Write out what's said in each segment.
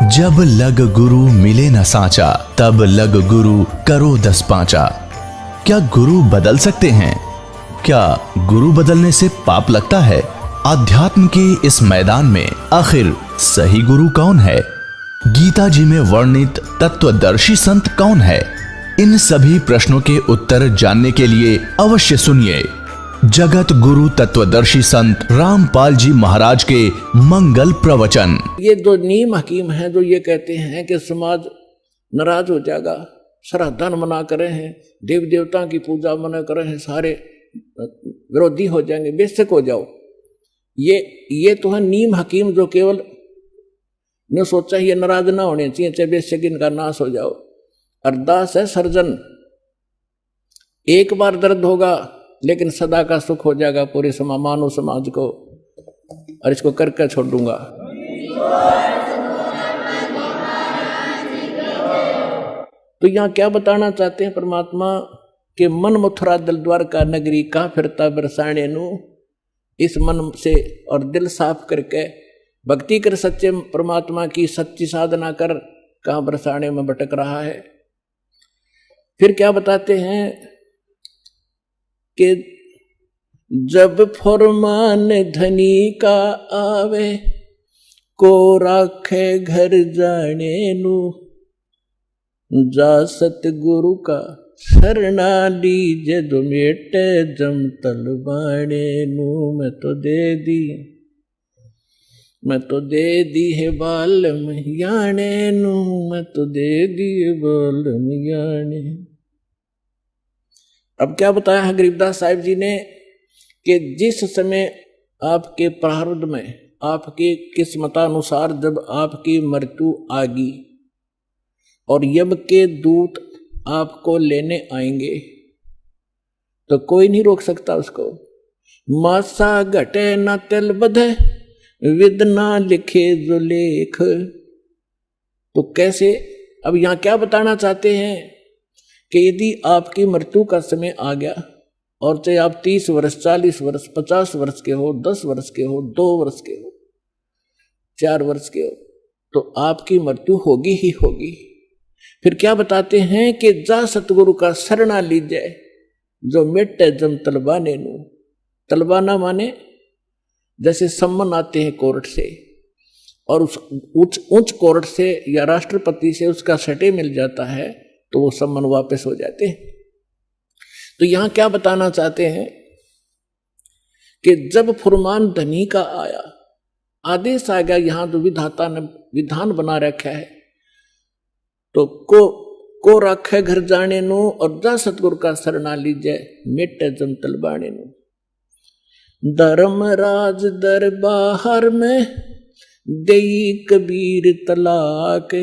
जब लग गुरु मिले न साचा, तब लग गुरु करो 10 पांचा। क्या गुरु बदल सकते हैं? क्या गुरु बदलने से पाप लगता है? आध्यात्म के इस मैदान में आखिर सही गुरु कौन है? गीता जी में वर्णित तत्वदर्शी संत कौन है? इन सभी प्रश्नों के उत्तर जानने के लिए अवश्य सुनिए जगत गुरु तत्वदर्शी संत रामपाल जी महाराज के मंगल प्रवचन। ये दो नीम हकीम हैं जो ये कहते हैं कि समाज नाराज हो जाएगा, श्राद्धन मना करे हैं, देव देवता की पूजा मना करे हैं, सारे विरोधी हो जाएंगे, बेशक हो जाओ। ये तो है नीम हकीम जो केवल ने सोचा ये नाराज ना होने चाहिए, चाहे बेशक इनका नाश हो जाओ। अरदास है सर्जन, एक बार दर्द होगा लेकिन सदा का सुख हो जाएगा पूरे मानव समाज को, और इसको करके छोड़ दूंगा। तो यहाँ क्या बताना चाहते हैं परमात्मा के मन मथुरा दिल द्वारका नगरी का फिरता बरसाने नु। इस मन से और दिल साफ करके भक्ति कर सच्चे परमात्मा की सच्ची साधना कर कहाँ बरसाने में भटक रहा है। फिर क्या बताते हैं कि जब फरमान धनी का आवे, को राखे घर जाने नु। जा सतगुरु का शरणा लीजे जो मेटे जम तलवाने नु। मैं तो दे दी है बालम याने नु। मैं तो दे दी है बालम याने। अब क्या बताया है गरीबदास साहिब जी ने कि जिस समय आपके प्रारब्ध में आपकी किस्मतानुसार जब आपकी मृत्यु आ गई और यम के दूत आपको लेने आएंगे तो कोई नहीं रोक सकता उसको। मासा घटे न तिल बधे, विद ना लिखे जो लेख। तो कैसे? अब यहां क्या बताना चाहते हैं कि यदि आपकी मृत्यु का समय आ गया और चाहे आप 30 वर्ष 40 वर्ष 50 वर्ष के हो, 10 वर्ष के हो, 2 वर्ष के हो, 4 वर्ष के हो, तो आपकी मृत्यु होगी ही होगी। फिर क्या बताते हैं कि जा सतगुरु का शरणा लीजिए जो मिटे जम तलबाने नु। तलबाना माने जैसे सम्मन आते हैं कोर्ट से और उस उच्च कोर्ट से या राष्ट्रपति से उसका सटे मिल जाता है तो वो सम्मन वापस हो जाते हैं। तो यहां क्या बताना चाहते हैं कि जब फुरमान धनी का आया, आदेश आ गया, यहां जो विधाता ने विधान बना रखा है, तो को राखे घर जाने नु और जा सतगुरु का शरणा लीजिए मिटे जम तलबाने नु। धर्मराज दरबार में देई कबीर तलाक,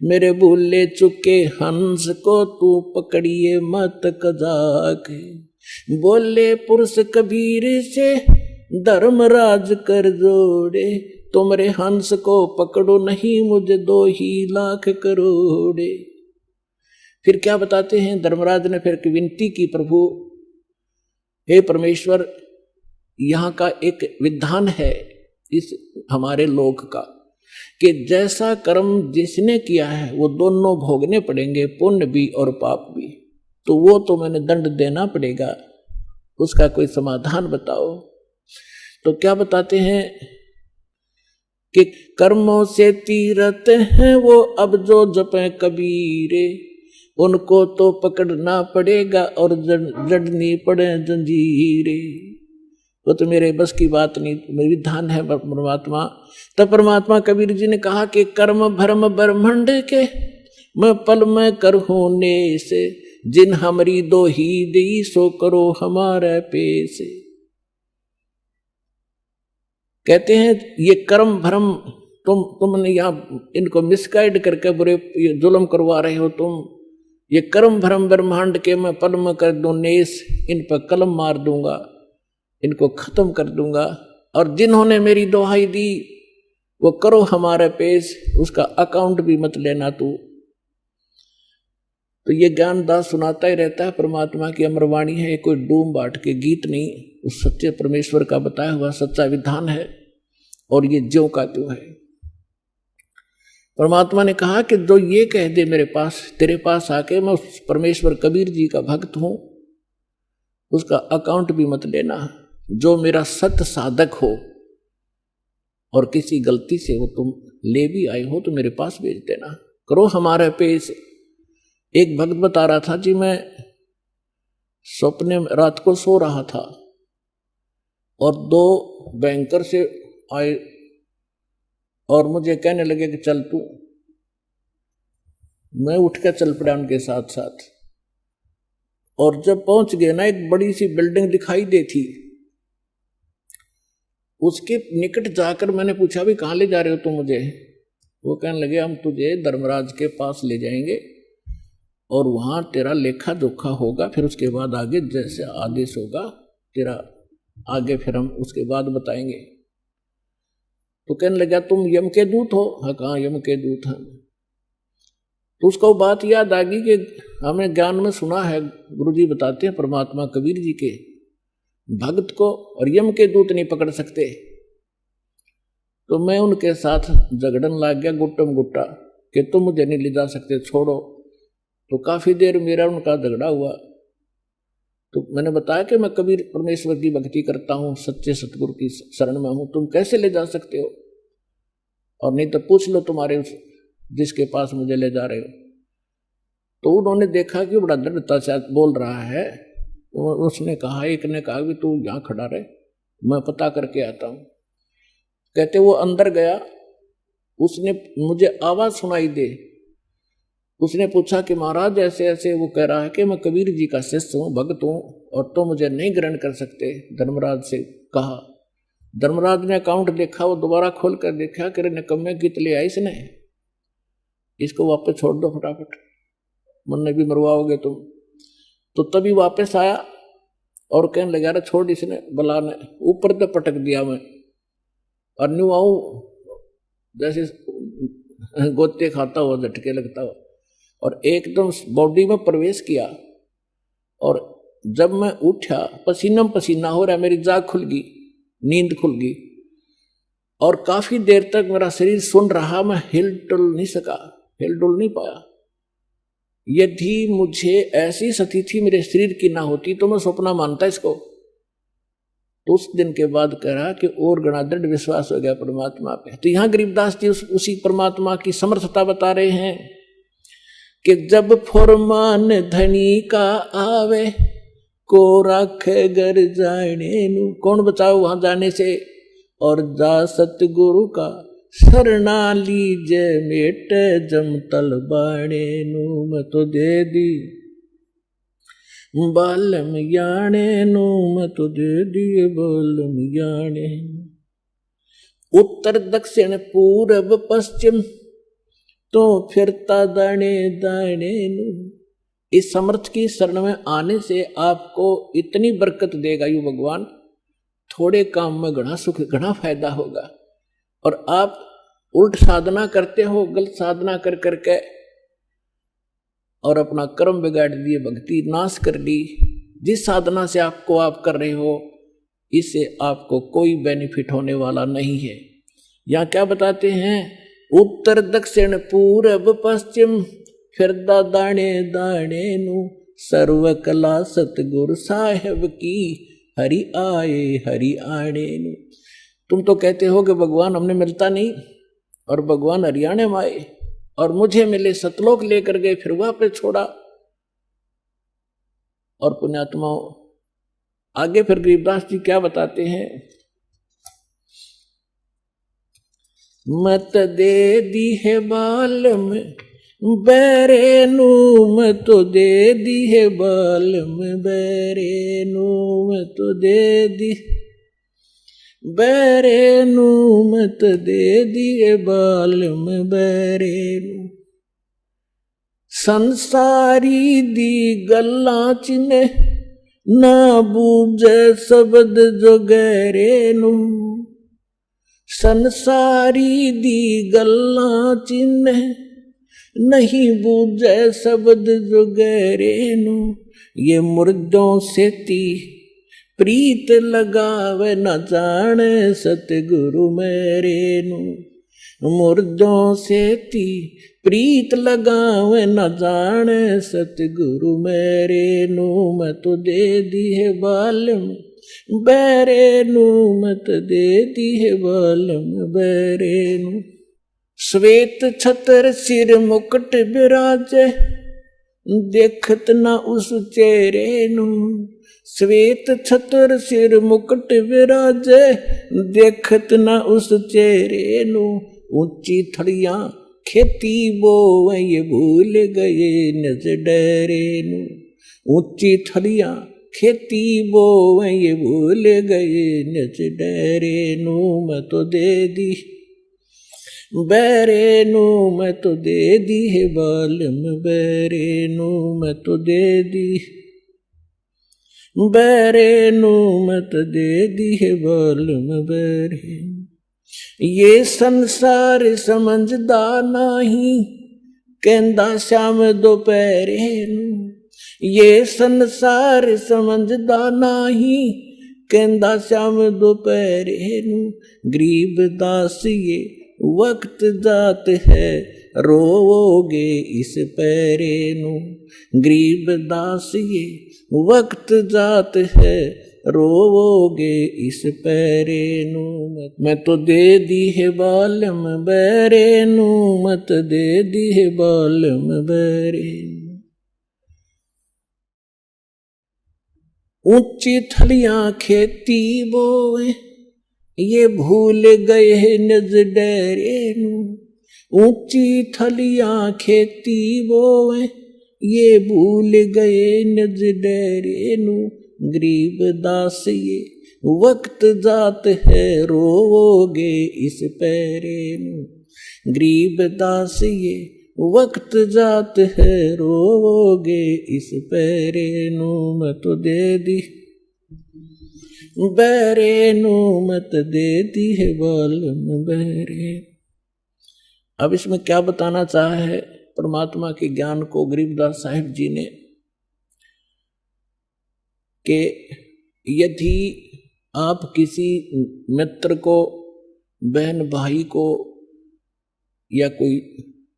मेरे भूले चुके हंस को तू पकड़िए मत कजाक। बोले पुरुष कबीर से धर्मराज कर जोड़े, तुमरे हंस को पकड़ो नहीं मुझे 2 ही लाख करोड़े। फिर क्या बताते हैं धर्मराज ने फिर विनती की, प्रभु हे परमेश्वर, यहाँ का एक विधान है इस हमारे लोक का कि जैसा कर्म जिसने किया है वो दोनों भोगने पड़ेंगे, पुण्य भी और पाप भी। तो वो तो मैंने दंड देना पड़ेगा, उसका कोई समाधान बताओ। तो क्या बताते हैं कि कर्मों से तीरथ हैं वो अब जो जपे कबीरे, उनको तो पकड़ना पड़ेगा और जड़नी पड़े जंजीरे। वो तो मेरे बस की बात नहीं, मेरी विधान है परमात्मा। तब परमात्मा कबीर जी ने कहा कि कर्म भरम ब्रह्मंड के मैं पल में करहूं ने से, जिन हमारी 2 ही दी सो करो हमारे पेश। कहते हैं ये कर्म भरम तुमने यहाँ इनको मिसगाइड करके बुरे जुल्म करवा रहे हो तुम। ये कर्म भरम ब्रह्मांड के मैं पल में कर दूं नेस, इन पर कलम मार दूंगा, इनको खत्म कर दूंगा। और जिन्होंने मेरी दुहाई दी वो करो हमारे पेश, उसका अकाउंट भी मत लेना तू। तो ये ज्ञानदास सुनाता ही रहता है, परमात्मा की अमरवाणी है, कोई डूम बाट के गीत नहीं, उस सच्चे परमेश्वर का बताया हुआ सच्चा विधान है और ये ज्यों का त्यों है। परमात्मा ने कहा कि जो ये कह दे मेरे पास, तेरे पास आके मैं उस परमेश्वर कबीर जी का भक्त हूं, उसका अकाउंट भी मत लेना। जो मेरा सत साधक हो और किसी गलती से वो तुम ले भी आए हो तो मेरे पास भेज देना। करो हमारे पे। एक भक्त बता रहा था जी, मैं सपने में रात को सो रहा था और 2 बैंकर से आए और मुझे कहने लगे कि चल तू। मैं उठ कर चल पड़ा उनके साथ साथ, और जब पहुंच गए ना, एक बड़ी सी बिल्डिंग दिखाई दी थी। उसके निकट जाकर मैंने पूछा भी कहाँ ले जा रहे हो तुम मुझे? वो कहने लगे हम तुझे धर्मराज के पास ले जाएंगे और वहां तेरा लेखा जोखा होगा, फिर उसके बाद आगे जैसे आदेश होगा तेरा आगे फिर हम उसके बाद बताएंगे। तो कहने लगा तुम यम के दूत हो? हाँ, कहाँ यम के दूत हैं। तो उसको बात याद आ गई कि हमें ज्ञान में सुना है, गुरुजी बताते हैं परमात्मा कबीर जी के भक्त को और यम के दूत नहीं पकड़ सकते। तो मैं उनके साथ झगड़न लग गया गुट्टम गुट्टा कि तुम मुझे नहीं ले जा सकते, छोड़ो। तो काफी देर मेरा उनका झगड़ा हुआ। तो मैंने बताया कि मैं कबीर परमेश्वर की भक्ति करता हूँ, सच्चे सतगुरु की शरण में हूं, तुम कैसे ले जा सकते हो? और नहीं तो पूछ लो तुम्हारे जिसके पास मुझे ले जा रहे हो। तो उन्होंने देखा कि बड़ा दृढ़ता से बोल रहा है। उसने कहा, एक ने कहा कि तू यहाँ खड़ा रहे, मैं पता करके आता हूं। कहते वो अंदर गया, उसने मुझे आवाज सुनाई दे। उसने पूछा कि महाराज ऐसे ऐसे, वो कह रहा है कि मैं कबीर जी का शिष्य हूं, भक्त हूं, और तो मुझे नहीं ग्रहण कर सकते। धर्मराज से कहा। धर्मराज ने अकाउंट देखा, वो दोबारा खोल कर देखा कि निकम्मे कित ले आई इसने, इसको वापस छोड़ दो फटाफट, मन भी मरवाओगे तुम। तो तभी वापस आया और कहने लगा अरे छोड़, इसने बला ने ऊपर तो पटक दिया मैं, और न्यू आऊं जैसे गोते खाता हुआ, झटके लगता हुआ, और एकदम बॉडी में प्रवेश किया। और जब मैं उठा पसीना पसीना हो रहा, मेरी जाग खुल गई, नींद खुल गई, और काफी देर तक मेरा शरीर सुन रहा, मैं हिल डुल नहीं सका, हिल डुल नहीं पाया। यदि मुझे ऐसी स्थिति मेरे शरीर की ना होती तो मैं सपना मानता इसको। तो उस दिन के बाद कह रहा कि और गणा दृढ़ विश्वास हो गया परमात्मा पे। तो यहां गरीबदास जी उसी परमात्मा की समर्थता बता रहे हैं कि जब फरमान धनी का आवे को राखे घर जाने नु, कौन बचाओ वहां जाने से? और जा सतगुरु का शरणा लीजे मेट जमतल बाणे नु, मैं तो दे दी बालम याने नु, मैं तो दे दिए बालम याने। उत्तर दक्षिण पूरब पश्चिम तो फिरता दाने दाने नु। इस समर्थ की शरण में आने से आपको इतनी बरकत देगा यू भगवान, थोड़े काम में घना सुख, घना फायदा होगा। और आप उल्ट साधना करते हो, गलत साधना कर करके, और अपना कर्म बिगाड़ दिए, भक्ति नाश कर ली। जिस साधना से आप कर रहे हो, इससे आपको कोई बेनिफिट होने वाला नहीं है। यहाँ क्या बताते हैं? उत्तर दक्षिण पूरब पश्चिम फिरदा दाने दाने नु, सर्व कला सतगुरु साहेब की हरि आए हरि आने नु। तुम तो कहते हो कि भगवान हमने मिलता नहीं, और भगवान हरियाणे में आए और मुझे मिले, सतलोक लेकर गए, फिर वापस छोड़ा। और पुण्यात्माओं आगे फिर गरीबदास जी क्या बताते हैं? मत दे दी है बालम बैरे नु, मैं तो दे दी है बालम बैरे नु, मैं तो दे दी बैरे नु, मैं तो दे दिए बालम बैरे नु। संसारी दी गल्ला चिने ना बूझे शब्द जो गहरे नु, संसारी दी गल्ला चिने नहीं बूझे शब्द जो गहरे नु। ये मुर्दों से ती प्रीत लगावे न जाने सतगुरु मेरे नु। मुर्दों से ती प्रीत लगावे न जाने सतगुरु मेरे नू मैं तो दे दी है बालम बेरे नू मत दे दी है बालम बेरे नू। श्वेत छतर सिर मुकुट बिराजे देखत न उस चेहरे नू। श्वेत छतर सिर मुकुट विराजे देखत न उस चेहरे नू। ऊंची थड़ियां खेती बोवे ये भूल गए नज डरे नू। ऊंची थड़ियां खेती बोवे ये भूल गए नज डरे नू। मैं तो दे दी बेरे नू मैं तो दे दी है बालम बेरे नू मैं तो दे दी बेरे नू मैं तो दे दी है बालम बेरे। ये संसार समझदा नहीं कहंदा श्याम दोपहरे नू। ये संसार समझदा नहीं कहंदा श्याम दोपहरे नू। गरीब दास ये वक्त जात है रोओगे इस पैरे नू। गरीब दास ये वक्त जात है रोओगे इस पैरे नू। मैं तो दे दी है बालम बैरे नू मत दे दी है बालम बैरे। ऊंची थलियां खेती बोए ये भूल गए नज डरे नू। ऊंची थलियां खेती बोए ये भूल गए नज डरे नू। गरीब दास ये वक्त जात है रोओगे इस पैरे नू। गरीब दास ये वक्त जात है रोओगे इस पैरे नू। मैं तो दे दी बैरे नू मत दे दी है बालम बैरे। अब इसमें क्या बताना चाहा है परमात्मा के ज्ञान को गरीबदास साहिब जी ने कि यदि आप किसी मित्र को बहन भाई को या कोई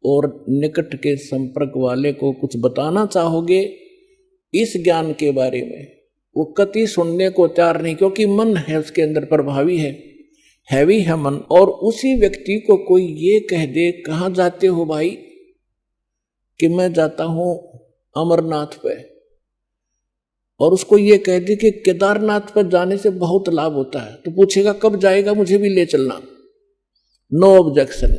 और निकट के संपर्क वाले को कुछ बताना चाहोगे इस ज्ञान के बारे में वो कति सुनने को तैयार नहीं, क्योंकि मन है उसके अंदर प्रभावी है, हैवी है मन। और उसी व्यक्ति को कोई ये कह दे कहाँ जाते हो भाई कि मैं जाता हूं अमरनाथ पे, और उसको ये कह दे कि केदारनाथ पर जाने से बहुत लाभ होता है, तो पूछेगा कब जाएगा मुझे भी ले चलना। No objection.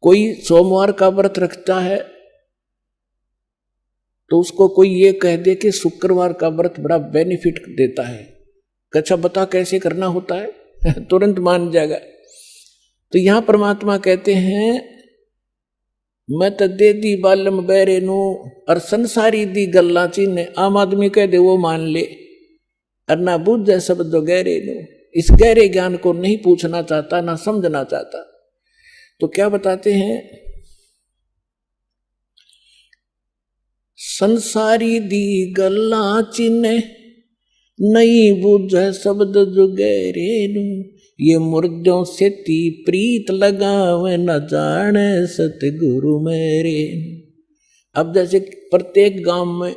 कोई सोमवार का व्रत रखता है तो उसको कोई ये कह दे कि शुक्रवार का व्रत बड़ा बेनिफिट देता है, अच्छा बता कैसे करना होता है तुरंत मान जाएगा। तो यहां परमात्मा कहते हैं मैं तो दे दी बालम बैरे नू और संसारी दी गल्ला चीने। आम आदमी कह दे वो मान ले और ना बुझे शब्द गहरे नू। इस गहरे ज्ञान को नहीं पूछना चाहता ना समझना चाहता। तो क्या बताते हैं संसारी दी गल्ला चीने नहीं बुझे शब्द जो गहरे नू। ये मुर्दों से ती प्रीत लगावे न जाने सतगुरु मेरे। अब जैसे प्रत्येक गांव में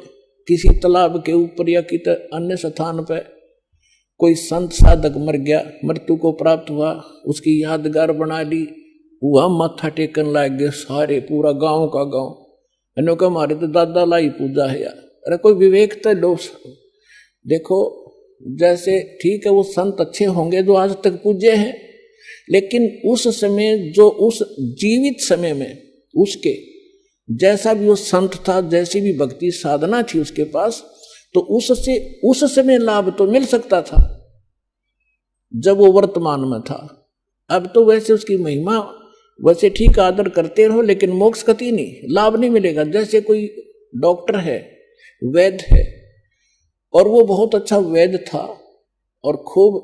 किसी तालाब के ऊपर या किसी अन्य स्थान पर कोई संत साधक मर गया, मृत्यु को प्राप्त हुआ, उसकी यादगार बना ली, वह माथा टेकन लग गए सारे, पूरा गांव का गांव। मैंने कहा हमारे तो दादा लाई पूजा है यार। अरे कोई विवेक तो लो। देखो जैसे ठीक है वो संत अच्छे होंगे जो आज तक पूज्य हैं, लेकिन उस समय जो उस जीवित समय में उसके जैसा भी वो संत था, जैसी भी भक्ति साधना थी उसके पास, तो उससे उस समय लाभ तो मिल सकता था जब वो वर्तमान में था। अब तो वैसे उसकी महिमा वैसे ठीक आदर करते रहो, लेकिन मोक्ष कति नहीं, लाभ नहीं मिलेगा। जैसे कोई डॉक्टर है, वैद्य है, और वो बहुत अच्छा वैद्य था और खूब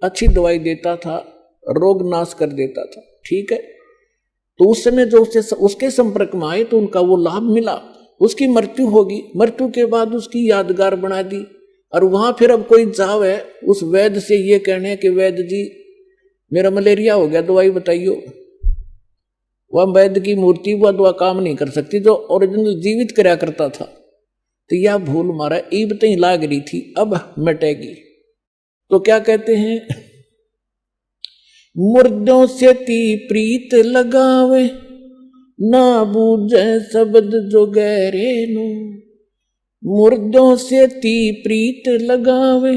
अच्छी दवाई देता था, रोग नाश कर देता था, ठीक है। तो उस समय जो उसके संपर्क में आए तो उनका वो लाभ मिला। उसकी मृत्यु होगी, मृत्यु के बाद उसकी यादगार बना दी, और वहां फिर अब कोई जावे उस वैद्य से ये कहने कि वैद्य जी मेरा मलेरिया हो गया, दवाई बताइयो। वह वैद्य की मूर्ति वह दवा काम नहीं कर सकती, जो ओरिजिनल जीवित कराया करता था। तो यह भूल मारा ईब तई लाग रही थी, अब मिटेगी। तो क्या कहते हैं, मुर्दों से ती प्रीत लगावे, ना बूझे शब्द जो गहरे नु। मुर्दों से ती प्रीत लगावे,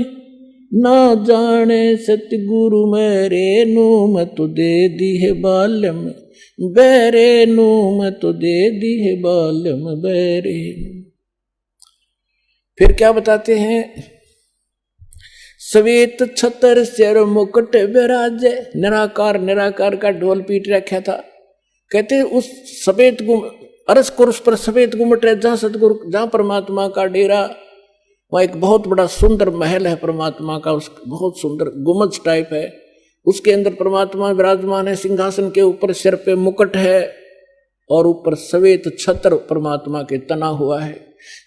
ना जाने सतगुरु मेरे नु। मैं तो दे दी है बाल्यम बैरे नु, मैं तो दे दी है बाल्यम बैरे नु। फिर क्या बताते हैं, श्वेत छतर सिर मुकुट विराजे। निराकार निराकार का ढोल पीट रखा था। कहते उस सफेद अरस कुर्स पर सफेद गुमट है, जहां सतगुरु, जहां परमात्मा का डेरा, वहां एक बहुत बड़ा सुंदर महल है परमात्मा का, उस बहुत सुंदर गुमज टाइप है। उसके अंदर परमात्मा विराजमान है, सिंहासन के ऊपर सिर पे मुकुट है और ऊपर श्वेत छतर परमात्मा के तना हुआ है।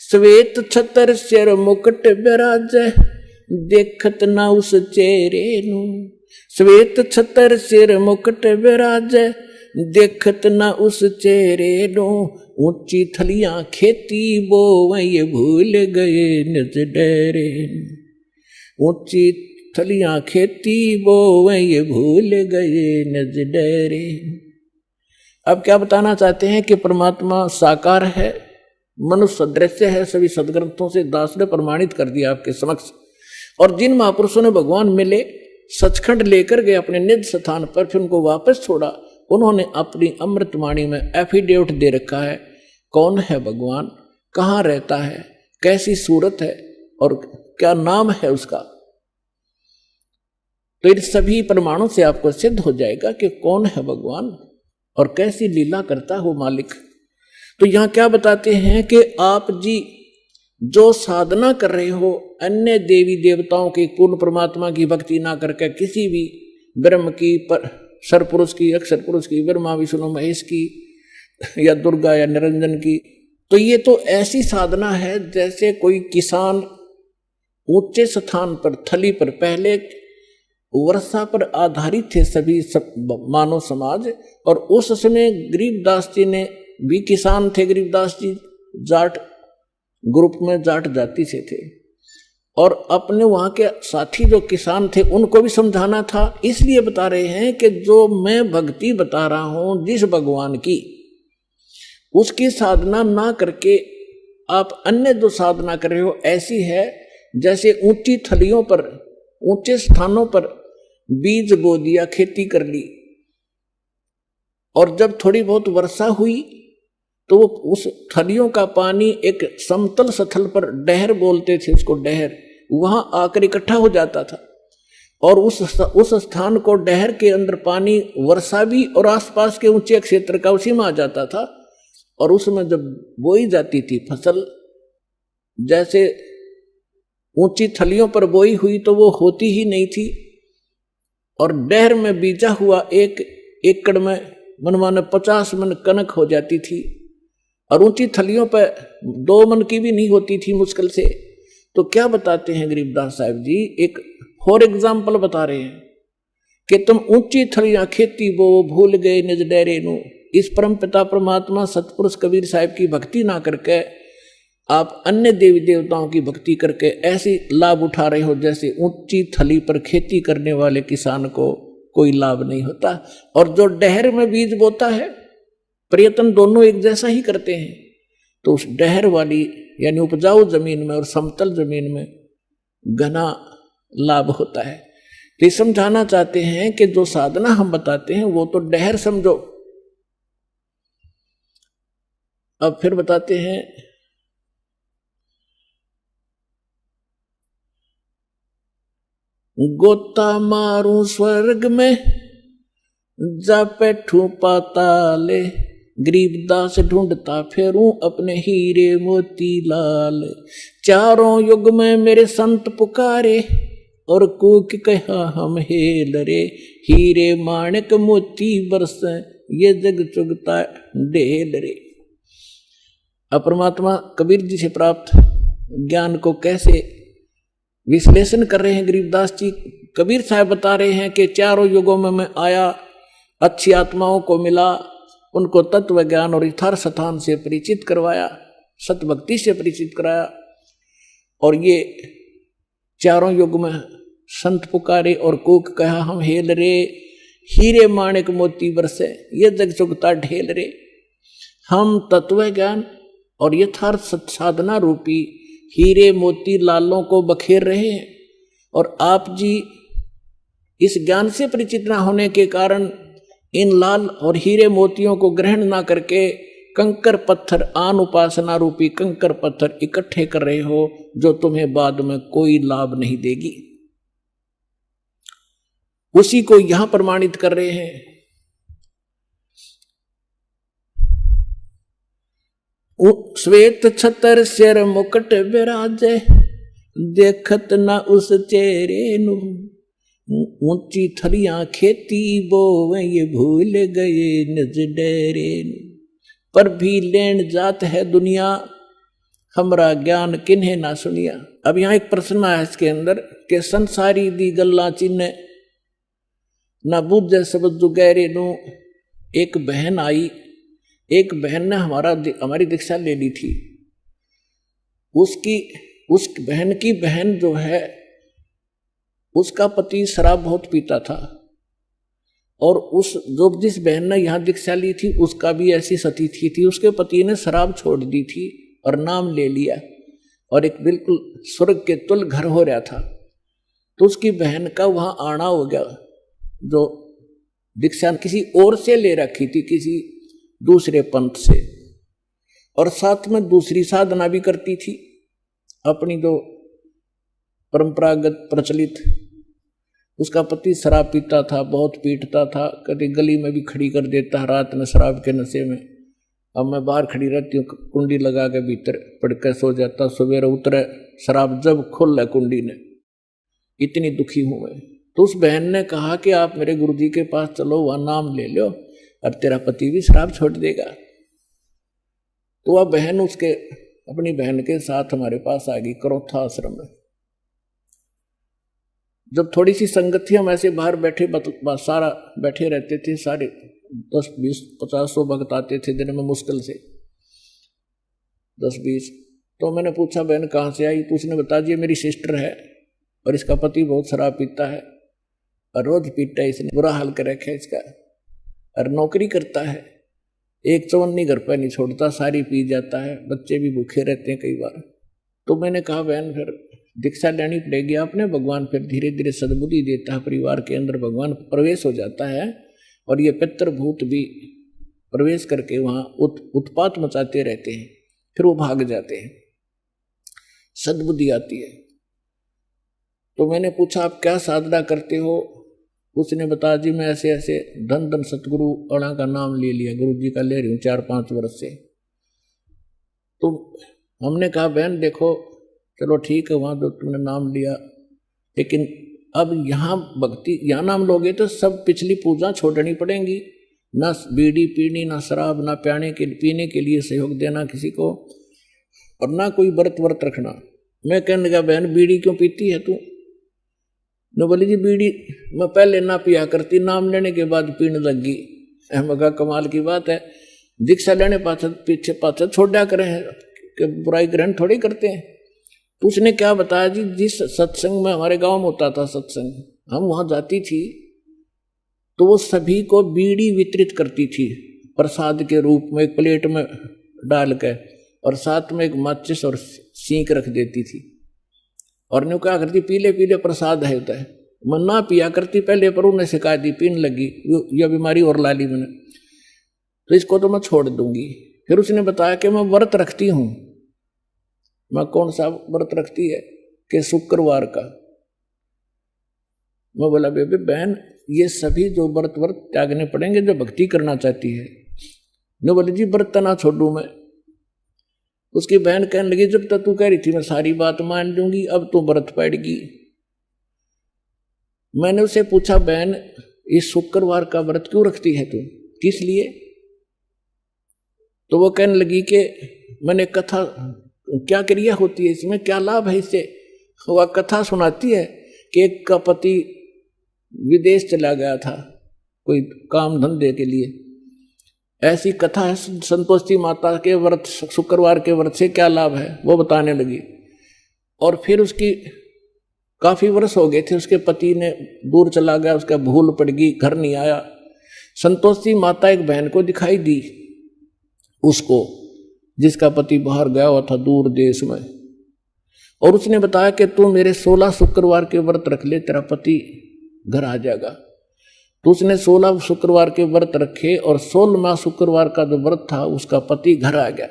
श्वेत छतर सिर मुकुट विराजे, देखत ना उस चेहरे नु। श्वेत छतर सिर मुकुट विराजे, देखत ना उस चेहरे नु। ऊंची थलियां खेती बोवे, ये भूल गए निज डेरे। ऊंची थलियां खेती बोवे, ये भूल गए निज डेरे। अब क्या बताना चाहते हैं कि परमात्मा साकार है, मनुष्य सदृश्य है। सभी सदग्रंथों से दास ने प्रमाणित कर दिया आपके समक्ष। और जिन महापुरुषों ने भगवान मिले, सचखंड लेकर गए अपने निज स्थान पर, फिर उनको वापस छोड़ा, उन्होंने अपनी अमृतवाणी में एफिडेविट दे रखा है कौन है भगवान, कहाँ रहता है, कैसी सूरत है और क्या नाम है उसका। तो इन सभी प्रमाणों से आपको सिद्ध हो जाएगा कि कौन है भगवान और कैसी लीला करता हो मालिक। तो यहां क्या बताते हैं कि आप जी जो साधना कर रहे हो, अन्य देवी देवताओं की, पूर्ण परमात्मा की भक्ति ना करके किसी भी ब्रह्म की, पर सरपुरुष की, अक्षर पुरुष की, ब्रह्मा विष्णु महेश की, या दुर्गा या निरंजन की, तो ये तो ऐसी साधना है जैसे कोई किसान ऊंचे स्थान पर, थली पर, पहले वर्षा पर आधारित थे सभी मानव समाज। और उस समय गरीबदास जी ने भी किसान थे, गरीबदास जी जाट ग्रुप में, जाट जाति से थे, और अपने वहां के साथी जो किसान थे उनको भी समझाना था। इसलिए बता रहे हैं कि जो मैं भक्ति बता रहा हूं जिस भगवान की, उसकी साधना ना करके आप अन्य जो साधना कर रहे हो ऐसी है जैसे ऊंची थलियों पर, ऊंचे स्थानों पर बीज बो दिया, खेती कर ली, और जब थोड़ी बहुत वर्षा हुई तो वो उस थलियों का पानी एक समतल स्थल पर, डहर बोलते थे उसको, डहर, वहां आकर इकट्ठा हो जाता था। और उस स्थान को, डहर के अंदर पानी वर्षा भी और आसपास के ऊंचे क्षेत्र का उसी में आ जाता था। और उसमें जब बोई जाती थी फसल, जैसे ऊंची थलियों पर बोई हुई तो वो होती ही नहीं थी, और डहर में बीजा हुआ एक एकड़ में मनमाने 50 मन कनक हो जाती थी, और ऊंची थलियों पर 2 मन की भी नहीं होती थी मुश्किल से। तो क्या बताते हैं गरीबदास साहब जी, एक फॉर एग्जाम्पल बता रहे हैं कि तुम ऊंची थलियां खेती बो, भूल गए निज डेरे नु। इस परम पिता परमात्मा सतपुरुष कबीर साहब की भक्ति ना करके आप अन्य देवी देवताओं की भक्ति करके ऐसी लाभ उठा रहे हो जैसे ऊंची थली पर खेती करने वाले किसान को कोई लाभ नहीं होता। और जो डहर में बीज बोता है, प्रयत्न दोनों एक जैसा ही करते हैं, तो उस डहर वाली यानी उपजाऊ जमीन में और समतल जमीन में घना लाभ होता है। तो समझाना चाहते हैं कि जो साधना हम बताते हैं वो तो डहर समझो। अब फिर बताते हैं, गोता मारू स्वर्ग में, जा बैठू पाताले, गरीबदास ढूंढता फेरूं अपने हीरे मोती लाल। चारों युग में मेरे संत पुकारे, और कूक कहा हम हेल रे, हीरे माणिक मोती बरस, ये जग चुगता ढेल रे। अब परमात्मा कबीर जी से प्राप्त ज्ञान को कैसे विश्लेषण कर रहे हैं गरीबदास जी, कबीर साहब बता रहे हैं कि चारों युगों में मैं आया, अच्छी आत्माओं को मिला, उनको तत्व ज्ञान और यथार्थ स्थान से परिचित करवाया, सतभक्ति से परिचित कराया, और ये चारों युग में संत पुकारे और कूक कहा हम हेल रे, हीरे माणिक मोती बरसे, ये जग चुगता ढेल रे। हम तत्व ज्ञान और यथार्थ साधना रूपी हीरे मोती लालों को बखेर रहे हैं, और आप जी इस ज्ञान से परिचित न होने के कारण इन लाल और हीरे मोतियों को ग्रहण ना करके कंकर पत्थर, आन उपासना रूपी कंकर पत्थर इकट्ठे कर रहे हो, जो तुम्हें बाद में कोई लाभ नहीं देगी। उसी को यहां प्रमाणित कर रहे हैं। श्वेत छतर सिर मुकुट विराजे, देखत ना उस चेहरे नु, ऊंची थलियां खेती बोवे ये भूल गए निज डेरे नु। पर भी लेन जात है दुनिया, हमरा ज्ञान किन्हें ना सुनिया। अब यहां एक प्रश्न है इसके अंदर कि संसारी दी गल्ला चिन्ह ना बुझे सब जुगैरे नु। एक बहन आई, एक बहन ने हमारी दीक्षा ले ली थी। उस बहन की बहन जो है, उसका पति शराब बहुत पीता था, और जिस बहन ने यहाँ दीक्षा ली थी उसका भी ऐसी स्थिति थी। उसके पति ने शराब छोड़ दी थी और नाम ले लिया, और एक बिल्कुल स्वर्ग के तुल घर हो रहा था। तो उसकी बहन का वहां आना हो गया, जो दीक्षा किसी और से ले रखी थी, किसी दूसरे पंथ से, और साथ में दूसरी साधना भी करती थी अपनी जो परंपरागत प्रचलित। उसका पति शराब पीता था, बहुत पीटता था, कभी गली में भी खड़ी कर देता है रात में शराब के नशे में। अब मैं बाहर खड़ी रहती हूँ, कुंडी लगा के भीतर पड़ के सो जाता, सवेरे उतरे शराब जब खोल है कुंडी ने, इतनी दुखी हूं मैं। तो उस बहन ने कहा कि आप मेरे गुरुजी के पास चलो, वहां नाम ले लो और तेरा पति भी शराब छोड़ देगा। तो वह बहन अपनी बहन के साथ हमारे पास आ गई करोथा आश्रम में। जब थोड़ी सी संगत थी, हम ऐसे बाहर बैठे सारा बैठे रहते थे, सारे 10, 20, 50, 100 भक्त आते थे दिन में मुश्किल से 10, 20। तो मैंने पूछा बहन कहाँ से आई? तो उसने बता दिया मेरी सिस्टर है, और इसका पति बहुत शराब पीता है, और रोज पीता है, इसने बुरा हाल कर रखा है इसका, और नौकरी करता है, एक चवन्नी घर पर नहीं छोड़ता, सारी पी जाता है, बच्चे भी भूखे रहते हैं कई बार। तो मैंने कहा बहन फिर दीक्षा लेनी पड़ेगी आपने, भगवान फिर धीरे धीरे सद्बुद्धि देता है, परिवार के अंदर भगवान प्रवेश हो जाता है, और ये पितृभूत भी प्रवेश करके वहाँ उत्पात मचाते रहते हैं, फिर वो भाग जाते हैं, सद्बुद्धि आती है। तो मैंने पूछा आप क्या साधना करते हो? उसने बताया जी मैं ऐसे ऐसे धन धन सतगुरु अणा का नाम ले लिया, गुरु जी का ले रही हूँ 4-5 वर्ष से। तो हमने कहा बहन देखो चलो ठीक है, वहाँ जो तुमने नाम लिया, लेकिन अब यहाँ भक्ति, यहाँ नाम लोगे तो सब पिछली पूजा छोड़नी पड़ेंगी, ना बीड़ी पीनी, ना शराब, ना पीने के लिए सहयोग देना किसी को, और ना कोई व्रत रखना। मैं कहने लगा बहन बीड़ी क्यों पीती है तू? न बोली जी बीड़ी मैं पहले ना पिया करती, नाम लेने के बाद पीने लग गई। मगा कमाल की बात है, दीक्षा लेने पीछे पाछे छोड़ा करें कि बुराई ग्रहण थोड़ी करते हैं। तो उसने क्या बताया जी, जिस सत्संग में हमारे गांव में होता था सत्संग, हम वहां जाती थी तो वो सभी को बीड़ी वितरित करती थी प्रसाद के रूप में, एक प्लेट में डाल के, और साथ में एक माचिस और सींक रख देती थी, और न्यू क्या करती पीले पीले प्रसाद है होता है। मैं ना पिया करती पहले, पर उन्हें शिकायत दी, पीने लगी, यह बीमारी और ला ली मैंने, तो इसको तो मैं छोड़ दूंगी। फिर उसने बताया कि मैं व्रत रखती हूँ। मैं कौन सा व्रत रखती है? कि शुक्रवार का। मैं बोला बेबी बहन ये सभी जो व्रत त्यागने पड़ेंगे जो भक्ति करना चाहती है। न बोले जी व्रत ना छोड़ू मैं। उसकी बहन कहने लगी जब तक तू कह रही थी मैं सारी बात मान लूंगी, अब तो व्रत पड़ेगी। मैंने उसे पूछा बहन इस शुक्रवार का व्रत क्यों रखती है तू, किस लिए? तो वो कहने लगी कि मैंने कथा, क्या क्रिया होती है इसमें, क्या लाभ है इससे? वह कथा सुनाती है कि एक का पति विदेश चला गया था कोई काम धंधे के लिए। ऐसी कथा है संतोषी माता के व्रत, शुक्रवार के व्रत से क्या लाभ है वो बताने लगी। और फिर उसकी काफी वर्ष हो गए थे, उसके पति ने दूर चला गया, उसका भूल पड़ गई, घर नहीं आया। संतोषी माता एक बहन को दिखाई दी उसको, जिसका पति बाहर गया हुआ था दूर देश में, और उसने बताया कि तू मेरे 16 शुक्रवार के व्रत रख ले, तेरा पति घर आ जाएगा। तो उसने 16 शुक्रवार के व्रत रखे और 16वां शुक्रवार का जो व्रत था उसका पति घर आ गया,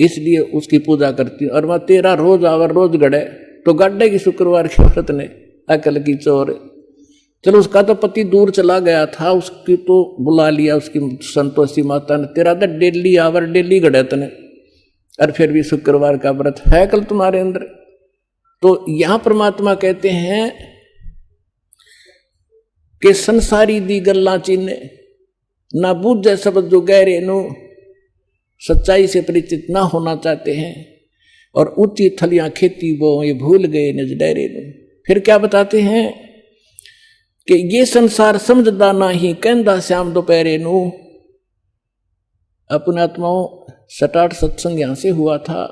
इसलिए उसकी पूजा करती। और वह 13 रोज आवर रोज गड़े तो गाड्डे की शुक्रवार के व्रत ने अकल की चोर। चलो उसका तो पति दूर चला गया था, उसकी तो बुला लिया उसकी संतोषी माता ने, तेरा तो डेली आवर डेली गड़े तने, और फिर भी शुक्रवार का व्रत है कल तुम्हारे अंदर। तो यहां परमात्मा कहते हैं कि संसारी दी गल्ला चीने ना बूझे शब्द जो गहरे नु, सच्चाई से परिचित ना होना चाहते हैं और ऊंची थलियां खेती वो ये भूल गए निज डेरे नु। फिर क्या बताते हैं कि ये संसार समझदा नहीं कहंदा श्याम दोपहरे नु। अपने आत्माओं 7-8 सत्संग यहां से हुआ था।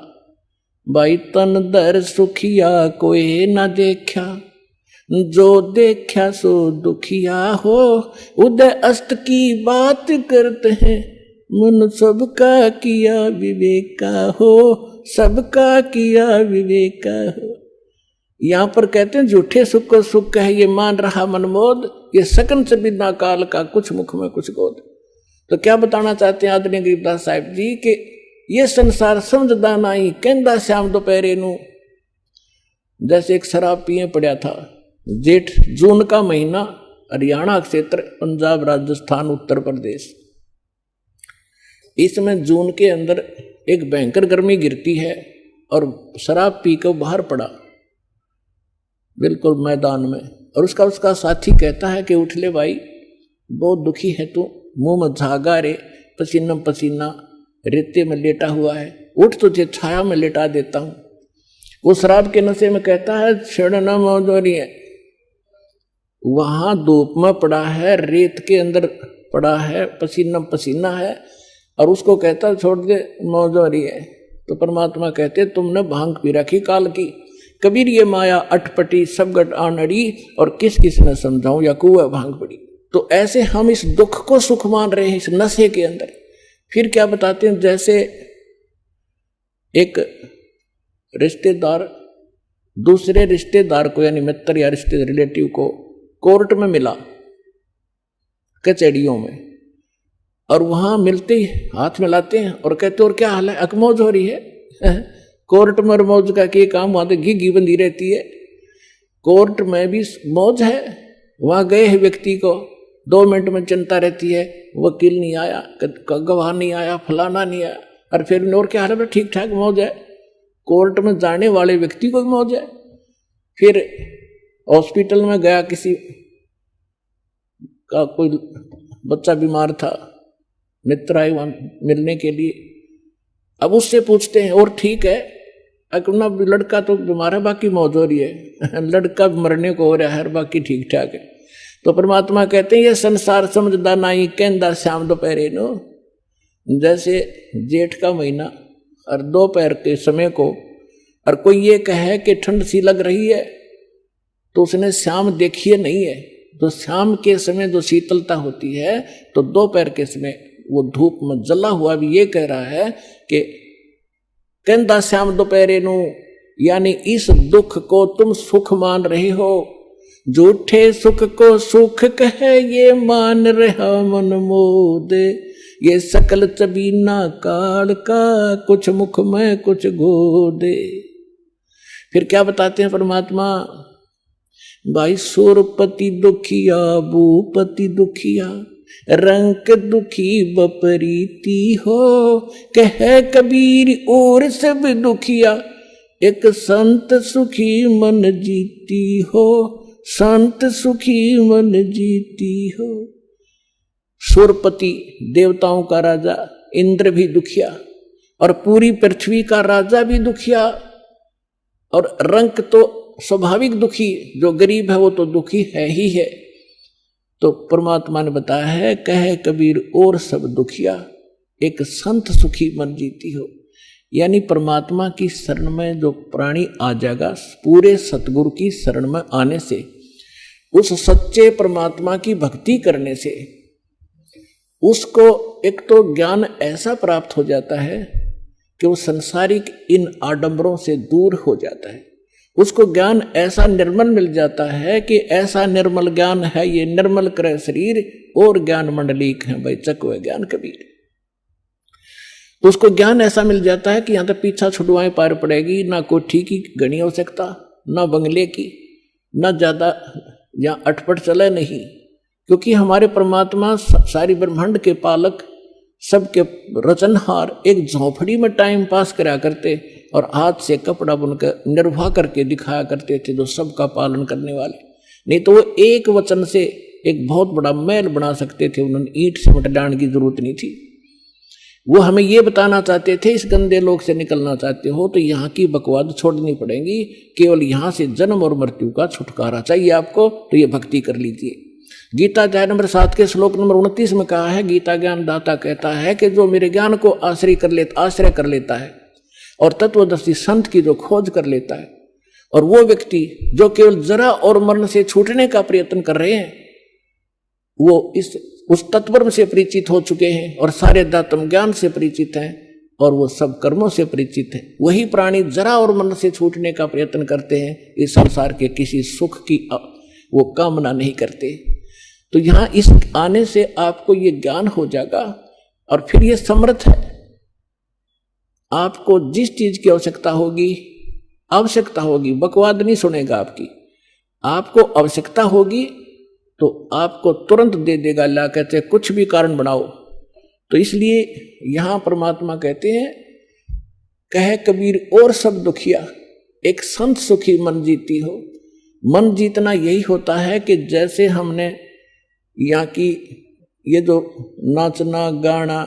भाई तन दर सुखिया कोई ना देखा, जो देखा सो दुखिया हो, उदय अस्त की बात करते हैं, मन सबका किया विवेका हो, सबका किया विवेका हो। यहां पर कहते हैं झूठे सुख को सुख है ये मान रहा मनमोद, ये सकन से बिना काल का कुछ मुख में कुछ गोद। तो क्या बताना चाहते हैं आदरणीय गरीबदास साहिब जी कि ये संसार समझदा नहीं कहंदा श्याम दोपहरे नु। जैसे एक शराब पिए पड़ा था, जेठ जून का महीना, हरियाणा क्षेत्र, पंजाब, राजस्थान, उत्तर प्रदेश। इसमें जून के अंदर एक भयंकर गर्मी गिरती है और शराब पी कर बाहर पड़ा बिल्कुल मैदान में, और उसका साथी कहता है कि उठ ले भाई, बहुत दुखी है तू, मुंह में झागा रे, पसीना पसीना रेते में लेटा हुआ है, उठ तुझे छाया में लेटा देता हूं। वो शराब के नशे में कहता है छेड़ना मौजूरी है, वहां धूप में पड़ा है, रेत के अंदर पड़ा है, पसीना पसीना है, और उसको कहता छोड़ दे मौजूरी है। तो परमात्मा कहते तुमने भांग पी रखी काल की, कबीर ये माया अटपटी सब गट आनड़ी, और किस किस ने समझाऊं या कुआ भांग पड़ी। तो ऐसे हम इस दुख को सुख मान रहे हैं इस नशे के अंदर। फिर क्या बताते हैं, जैसे एक रिश्तेदार दूसरे रिश्तेदार को यानी मित्र या रिश्ते रिलेटिव को कोर्ट में मिला कचहरियों में, और वहां मिलते ही हाथ मिलाते हैं और कहते और क्या हाल है, अकमौज हो रही है। कोर्ट में मौज का क्या काम, वहां तो घी बंधी रहती है। कोर्ट में भी मौज है, वहां गए हैं व्यक्ति को 2 मिनट में चिंता रहती है, वकील नहीं आया, गवाह नहीं आया, फलाना नहीं आया, और फिर और क्या हाल है, ठीक ठाक मौज है। कोर्ट में जाने वाले व्यक्ति को भी मौज है। फिर हॉस्पिटल में गया, किसी का कोई बच्चा बीमार था, मित्र आए वहां मिलने के लिए। अब उससे पूछते हैं और ठीक है, अपना लड़का तो बीमार है, बाकी मौज हो रही है, लड़का मरने को हो रहा है, बाकी ठीक ठाक है। तो परमात्मा कहते हैं ये संसार समझदा नहीं कहंदा श्याम दोपहरे नो। जैसे जेठ का महीना और दोपहर के समय को, और कोई ये कहे कि ठंड सी लग रही है, तो उसने शाम देखी नहीं है। तो शाम के समय जो शीतलता होती है, तो दोपहर के समय वो धूप में जला हुआ भी ये कह रहा है कि कहंदा श्याम दोपहरे नु, यानी इस दुख को तुम सुख मान रहे हो, झूठे सुख को सुख कहे ये मान रहा मन मोद, ये सकल चबीना काल का कुछ मुख में कुछ गोदे। फिर क्या बताते हैं परमात्मा, भाई सुरपति दुखिया भूपति दुखिया, रंग दुखी बपरीती हो, कह कबीर और सब दुखिया, एक संत सुखी मन जीती हो, संत सुखी मन जीती हो। सुरपति देवताओं का राजा इंद्र भी दुखिया, और पूरी पृथ्वी का राजा भी दुखिया, और रंक तो स्वाभाविक दुखी, जो गरीब है वो तो दुखी है ही है। तो परमात्मा ने बताया है, कहे कबीर और सब दुखिया, एक संत सुखी मन जीती हो। यानी परमात्मा की शरण में जो प्राणी आ जाएगा, पूरे सतगुरु की शरण में आने से, उस सच्चे परमात्मा की भक्ति करने से उसको एक तो ज्ञान ऐसा प्राप्त हो जाता है कि वो संसारिक इन आडंबरों से दूर हो जाता है। उसको ज्ञान ऐसा निर्मल मिल जाता है कि ऐसा निर्मल ज्ञान है, ये निर्मल करे शरीर और ज्ञान मंडलीक है भाई चकवे ज्ञान कबीर। तो उसको ज्ञान ऐसा मिल जाता है कि यहां तक पीछा छुड़वाएं पार पड़ेगी, ना कोठी की घनी हो सकता, ना बंगले की, ना ज्यादा या अटपट चले नहीं, क्योंकि हमारे परमात्मा सारी ब्रह्मांड के पालक, सबके रचनहार एक झोपड़ी में टाइम पास करा करते और हाथ से कपड़ा बुनकर निर्वाह करके दिखाया करते थे, जो सबका पालन करने वाले। नहीं तो वो एक वचन से एक बहुत बड़ा महल बना सकते थे, उन्होंने ईंट से मटलाने की जरूरत नहीं थी। वो हमें ये बताना चाहते थे, इस गंदे लोक से निकलना चाहते हो तो यहाँ की बकवाद छोड़नी पड़ेगी, केवल यहाँ से जन्म और मृत्यु का छुटकारा चाहिए आपको, तो ये भक्ति कर लीजिए। गीता अध्याय नंबर 7 के श्लोक नंबर 29 में कहा है, गीता ज्ञान दाता कहता है कि जो मेरे ज्ञान को आश्रय कर लेता है और तत्वदर्शी संत की जो खोज कर लेता है, और वो व्यक्ति जो केवल जरा और मरण से छूटने का प्रयत्न कर रहे हैं, वो उस तत्व से परिचित हो चुके हैं और सारे दातम ज्ञान से परिचित हैं और वो सब कर्मों से परिचित हैं, वही प्राणी जरा और मरण से छूटने का प्रयत्न करते हैं, इस संसार के किसी सुख की वो कामना नहीं करते। तो यहाँ इस आने से आपको ये ज्ञान हो जाएगा और फिर ये समर्थ है। आपको जिस चीज की आवश्यकता होगी, बकवाद नहीं सुनेगा आपकी। आपको आवश्यकता होगी तो आपको तुरंत दे देगा, ला कहते कुछ भी कारण बनाओ। तो इसलिए यहां परमात्मा कहते हैं, कहे कबीर और सब दुखिया, एक संत सुखी मन जीती हो। मन जीतना यही होता है कि जैसे हमने यहाँ की ये जो नाचना गाना,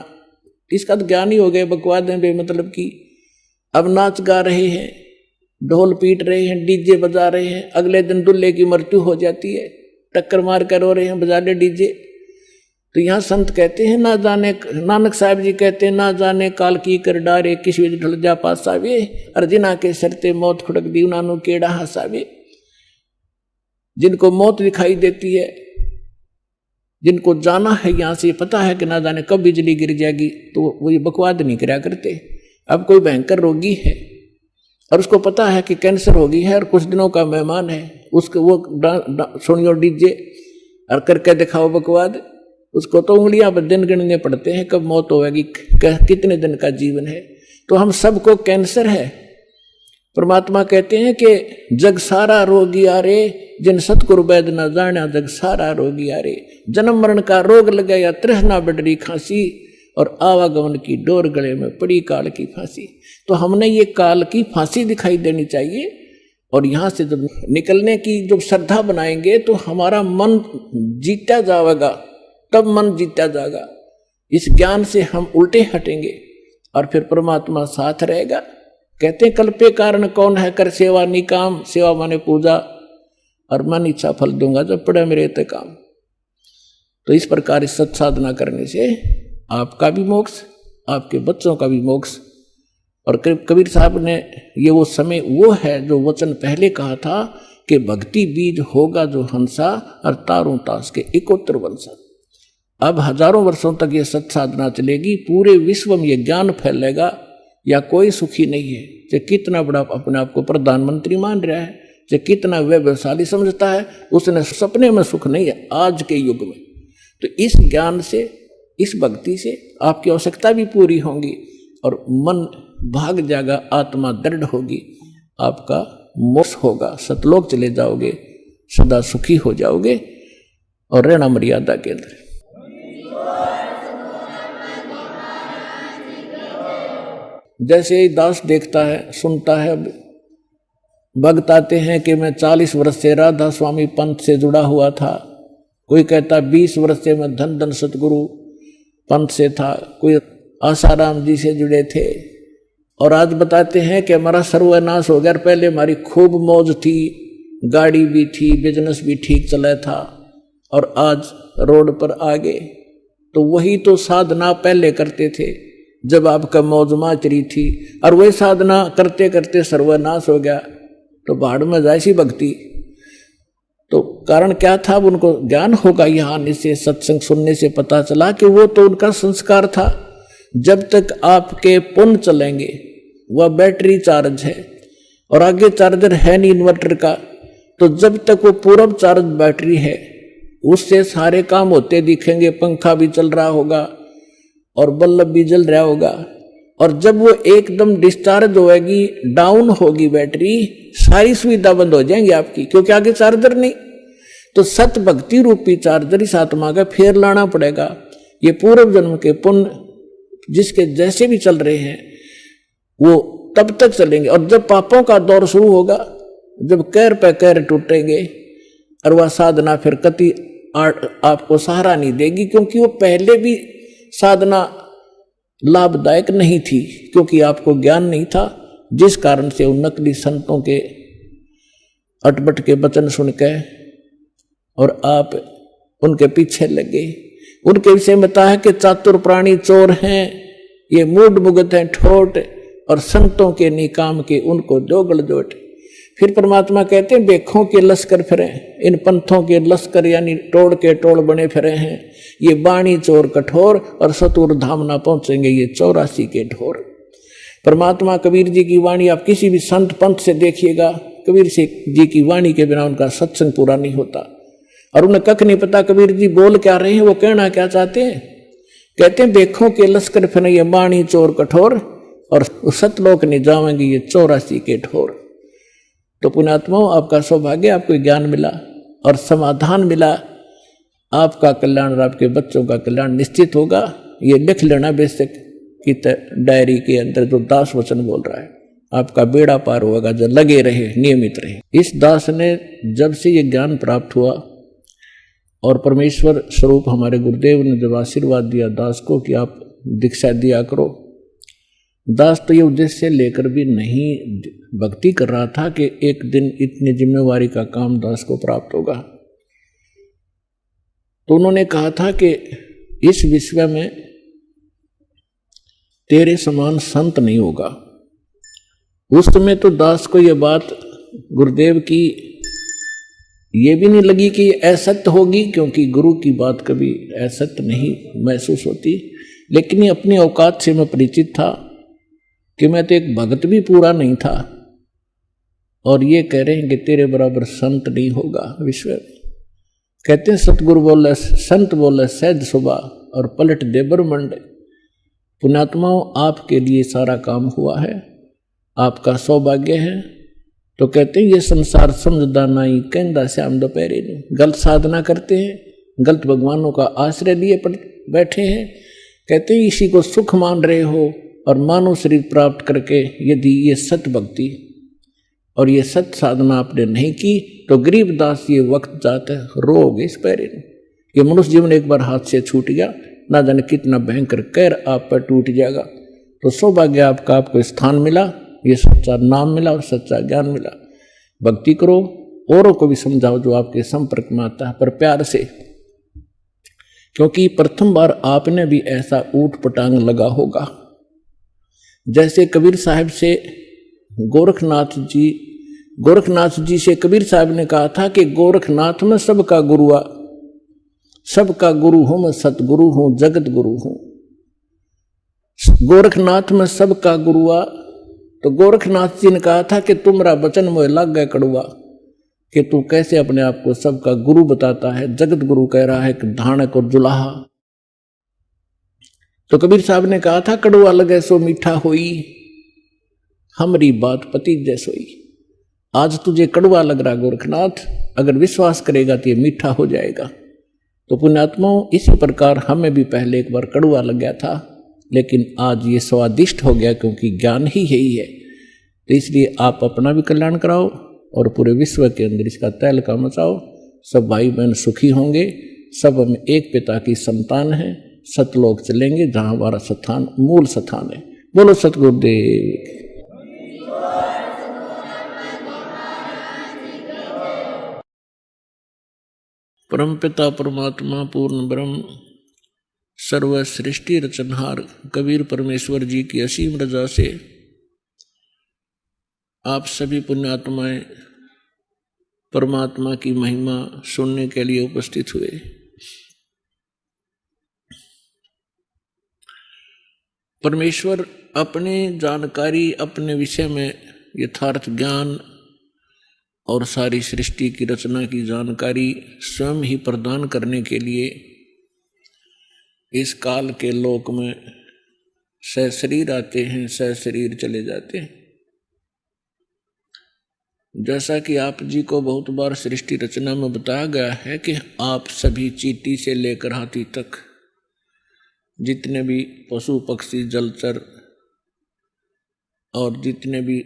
इसका तो ज्ञान ही हो गया, बकवाद है बेमतलब की। अब नाच गा रहे हैं, ढोल पीट रहे हैं, डीजे बजा रहे हैं, अगले दिन दूल्हे की मृत्यु हो जाती है, टक्कर मार कर रो रहे हैं, बजा ले डीजे। तो यहाँ संत कहते हैं, ना जाने, नानक साहब जी कहते हैं, ना जाने काल की कर डारे, किस विच ढल जा पासावे, अर्जिना के सरते मौत खुड़क दी उनानु केड़ा हसावे। जिनको मौत दिखाई देती है, जिनको जाना है यहाँ से, पता है कि ना जाने कब बिजली गिर जाएगी, तो वो ये बकवाद नहीं करा करते। अब कोई भयंकर रोगी है और उसको पता है कि कैंसर हो गई है और कुछ दिनों का मेहमान है, उसको वो सुनियो डीजे और करके दिखाओ बकवाद, उसको तो उंगलियां पर दिन गिनने पड़ते हैं कब मौत होगी, कितने दिन का जीवन है। तो हम सबको कैंसर है। परमात्मा कहते हैं कि जग सारा रोगी आरे, जिन सतगुरु वैद न जाना, जग सारा रोगी आरे। जन्म मरण का रोग लगा या तृष्णा बढ़री खांसी, और आवागमन की डोर गले में पड़ी काल की फांसी। तो हमने ये काल की फांसी दिखाई देनी चाहिए, और यहां से जब निकलने की जब श्रद्धा बनाएंगे तो हमारा मन जीता जाएगा, तब मन जीता जाएगा। इस ज्ञान से हम उल्टे हटेंगे और फिर परमात्मा साथ रहेगा। कहते हैं, कल्पे कारण कौन है कर सेवा निकाम, सेवा माने पूजा, और मन इच्छा फल दूंगा जब पड़े मेरे ते काम। तो इस प्रकार इस सत साधना करने से आपका भी मोक्ष, आपके बच्चों का भी मोक्ष। और कबीर साहब ने ये वो समय वो है जो वचन पहले कहा था कि भक्ति बीज होगा जो हंसा, और तारों तास के इकोत्र वंशा। अब हजारों वर्षों तक ये सत साधना चलेगी, पूरे विश्व में ये ज्ञान फैलेगा, या कोई सुखी नहीं है। चाहे कितना बड़ा अपने आप को प्रधानमंत्री मान रहा है, चाहे कितना वैभवशाली समझता है, उसने सपने में सुख नहीं है आज के युग में। तो इस ज्ञान से, इस भक्ति से आपकी आवश्यकता भी पूरी होगी और मन भाग जाएगा, आत्मा दृढ़ होगी, आपका मोक्ष होगा, सतलोक चले जाओगे, सदा सुखी हो जाओगे और रहना मर्यादा के अंदर। जैसे ही दास देखता है, सुनता है, भक्त आते हैं कि मैं 40 वर्ष से राधा स्वामी पंथ से जुड़ा हुआ था, कोई कहता 20 वर्ष से मैं धन धन सतगुरु पंथ से था, कोई आसाराम जी से जुड़े थे, और आज बताते हैं कि हमारा सर्वनाश हो गया, पहले हमारी खूब मौज थी, गाड़ी भी थी, बिजनेस भी ठीक चला था और आज रोड पर आ गए। तो वही तो साधना पहले करते थे जब आपका मौज माचरी थी, और वही साधना करते करते सर्वनाश हो गया तो भाड़ में जाए सी भक्ति। तो कारण क्या था? अब उनको ज्ञान होगा यहाँ आने से, सत्संग सुनने से पता चला कि वो तो उनका संस्कार था। जब तक आपके पुण्य चलेंगे वह बैटरी चार्ज है और आगे चार्जर है नहीं इन्वर्टर का, तो जब तक वो पूर्व चार्ज बैटरी है उससे सारे काम होते दिखेंगे। पंखा भी चल रहा होगा और बल्ब भी जल रहा होगा, और जब वो एकदम डिस्चार्ज होगी, डाउन होगी बैटरी, सारी सुविधा बंद हो जाएंगी आपकी, क्योंकि आगे चार्जर नहीं। तो सत भक्ति रूपी चार्जर इस आत्मा का फेर लाना पड़ेगा। ये पूर्व जन्म के पुण्य जिसके जैसे भी चल रहे हैं वो तब तक चलेंगे, और जब पापों का दौर शुरू होगा, जब कैर पे कैर टूटेंगे, और वह साधना फिर कति आपको सहारा नहीं देगी, क्योंकि वो पहले भी साधना लाभदायक नहीं थी, क्योंकि आपको ज्ञान नहीं था, जिस कारण से उन नकली संतों के अटपट के वचन सुन के और आप उनके पीछे लगे। उनके विषय में बताया कि चातुर प्राणी चोर हैं, ये मूड मुगत हैं ठोट, और संतों के निकाम के उनको दो गलजोट। फिर परमात्मा कहते हैं बेखों के लश्कर फिरे, इन पंथों के लश्कर यानी टोड़ के टोड़ बने फिरे हैं, ये बाणी चोर कठोर, और सतुर धाम ना पहुंचेंगे ये 84 के ढोर। परमात्मा कबीर जी की वाणी आप किसी भी संत पंथ से देखिएगा, कबीर जी की वाणी के बिना उनका सत्संग पूरा नहीं होता, और उन्हें कख नहीं पता कबीर जी बोल क्या रहे हैं, वो कहना क्या चाहते हैं। कहते हैं बेखों के लश्कर फिरे ये बाणी चोर कठोर, और सतलोक नहीं जाएंगे ये 84 के ढोर। तो पुण्यात्माओं, आपका सौभाग्य, आपको ज्ञान मिला और समाधान मिला, आपका कल्याण और आपके बच्चों का कल्याण निश्चित होगा। ये लिख लेना बेशक कि डायरी के अंदर जो दास वचन बोल रहा है, आपका बेड़ा पार होगा जब लगे रहे, नियमित रहे। इस दास ने जब से ये ज्ञान प्राप्त हुआ और परमेश्वर स्वरूप हमारे गुरुदेव ने जब आशीर्वाद दिया दास को कि आप दीक्षा दिया करो, दास तो ये उद्देश्य लेकर भी नहीं भक्ति कर रहा था कि एक दिन इतनी जिम्मेवारी का काम दास को प्राप्त होगा। तो उन्होंने कहा था कि इस विश्व में तेरे समान संत नहीं होगा। उस समय तो दास को यह बात गुरुदेव की ये भी नहीं लगी कि असत्य होगी, क्योंकि गुरु की बात कभी असत्य नहीं महसूस होती, लेकिन ये अपनी औकात से मैं परिचित था कि मैं तो एक भगत भी पूरा नहीं था, और ये कह रहे हैं कि तेरे बराबर संत नहीं होगा विश्व। कहते हैं सतगुरु बोले संत बोले सहज सुबह और पलट दे ब्रह्मंड। पुण्यात्माओं, आपके लिए सारा काम हुआ है, आपका सौभाग्य है। तो कहते हैं ये संसार समझदा नहीं कहंदा श्याम दोपहरे नहीं। गलत साधना करते हैं, गलत भगवानों का आश्रय लिए बैठे हैं। कहते हैं इसी को सुख मान रहे हो, और मानव शरीर प्राप्त करके यदि ये सत भक्ति और ये सत साधना आपने नहीं की तो गरीबदास ये वक्त जाते रोगे इस पैरे। ये मनुष्य जीवन एक बार हाथ से छूट गया, ना जाने कितना भयंकर कहर आप पर टूट जाएगा। तो सौभाग्य आपका, आपको स्थान मिला, ये सच्चा नाम मिला और सच्चा ज्ञान मिला। भक्ति करो, औरों को भी समझाओ जो आपके संपर्क में आता है, पर प्यार से, क्योंकि प्रथम बार आपने भी ऐसा ऊट पटांग लगा होगा। जैसे कबीर साहब से गोरखनाथ जी से कबीर साहब ने कहा था कि गोरखनाथ में सबका गुरुआ, सबका गुरु हूं मैं, सतगुरु हूं, जगत गुरु हूं। गोरखनाथ में सबका गुरुआ। तो गोरखनाथ जी ने कहा था कि तुम्हारा वचन मोह लग गए कड़ुआ, कि तू कैसे अपने आप को सबका गुरु बताता है। जगत गुरु कह रहा है कि धानक और जुलाहा। तो कबीर साहब ने कहा था कड़ुआ लगे सो मीठा होई, हमारी बात पति जैसोई। आज तुझे कड़ुआ लग रहा गोरखनाथ, अगर विश्वास करेगा तो ये मीठा हो जाएगा। तो पुण्यात्माओं, इसी प्रकार हमें भी पहले एक बार कड़ुआ लग गया था, लेकिन आज ये स्वादिष्ट हो गया, क्योंकि ज्ञान ही यही है। तो इसलिए आप अपना भी कल्याण कराओ और पूरे विश्व के अंदर इसका तहलका मचाओ। सब भाई बहन सुखी होंगे, सब हम एक पिता की संतान हैं, सतलोक चलेंगे जहाँ हमारा स्थान मूल स्थान है। बोलो सतगुरुदेव। परमपिता परमात्मा पूर्ण ब्रह्म सर्व सृष्टि रचनहार कबीर परमेश्वर जी की असीम रजा से आप सभी पुण्यात्माएं परमात्मा की महिमा सुनने के लिए उपस्थित हुए। परमेश्वर अपनी जानकारी, अपने विषय में यथार्थ ज्ञान और सारी सृष्टि की रचना की जानकारी स्वयं ही प्रदान करने के लिए इस काल के लोक में सशरीर आते हैं, सशरीर चले जाते हैं। जैसा कि आप जी को बहुत बार सृष्टि रचना में बताया गया है कि आप सभी चींटी से लेकर हाथी तक जितने भी पशु पक्षी जलचर और जितने भी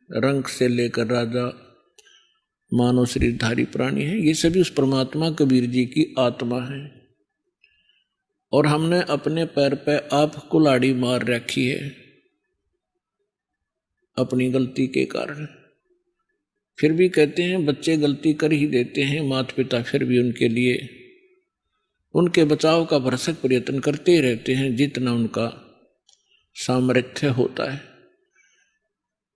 रंग से लेकर राजा मानव शरीरधारी प्राणी हैं, ये सभी उस परमात्मा कबीर जी की आत्मा है। और हमने अपने पैर पे आप कुल्हाड़ी मार रखी है अपनी गलती के कारण। फिर भी कहते हैं बच्चे गलती कर ही देते हैं, माता पिता फिर भी उनके लिए उनके बचाव का भरसक प्रयत्न करते ही रहते हैं जितना उनका सामर्थ्य होता है।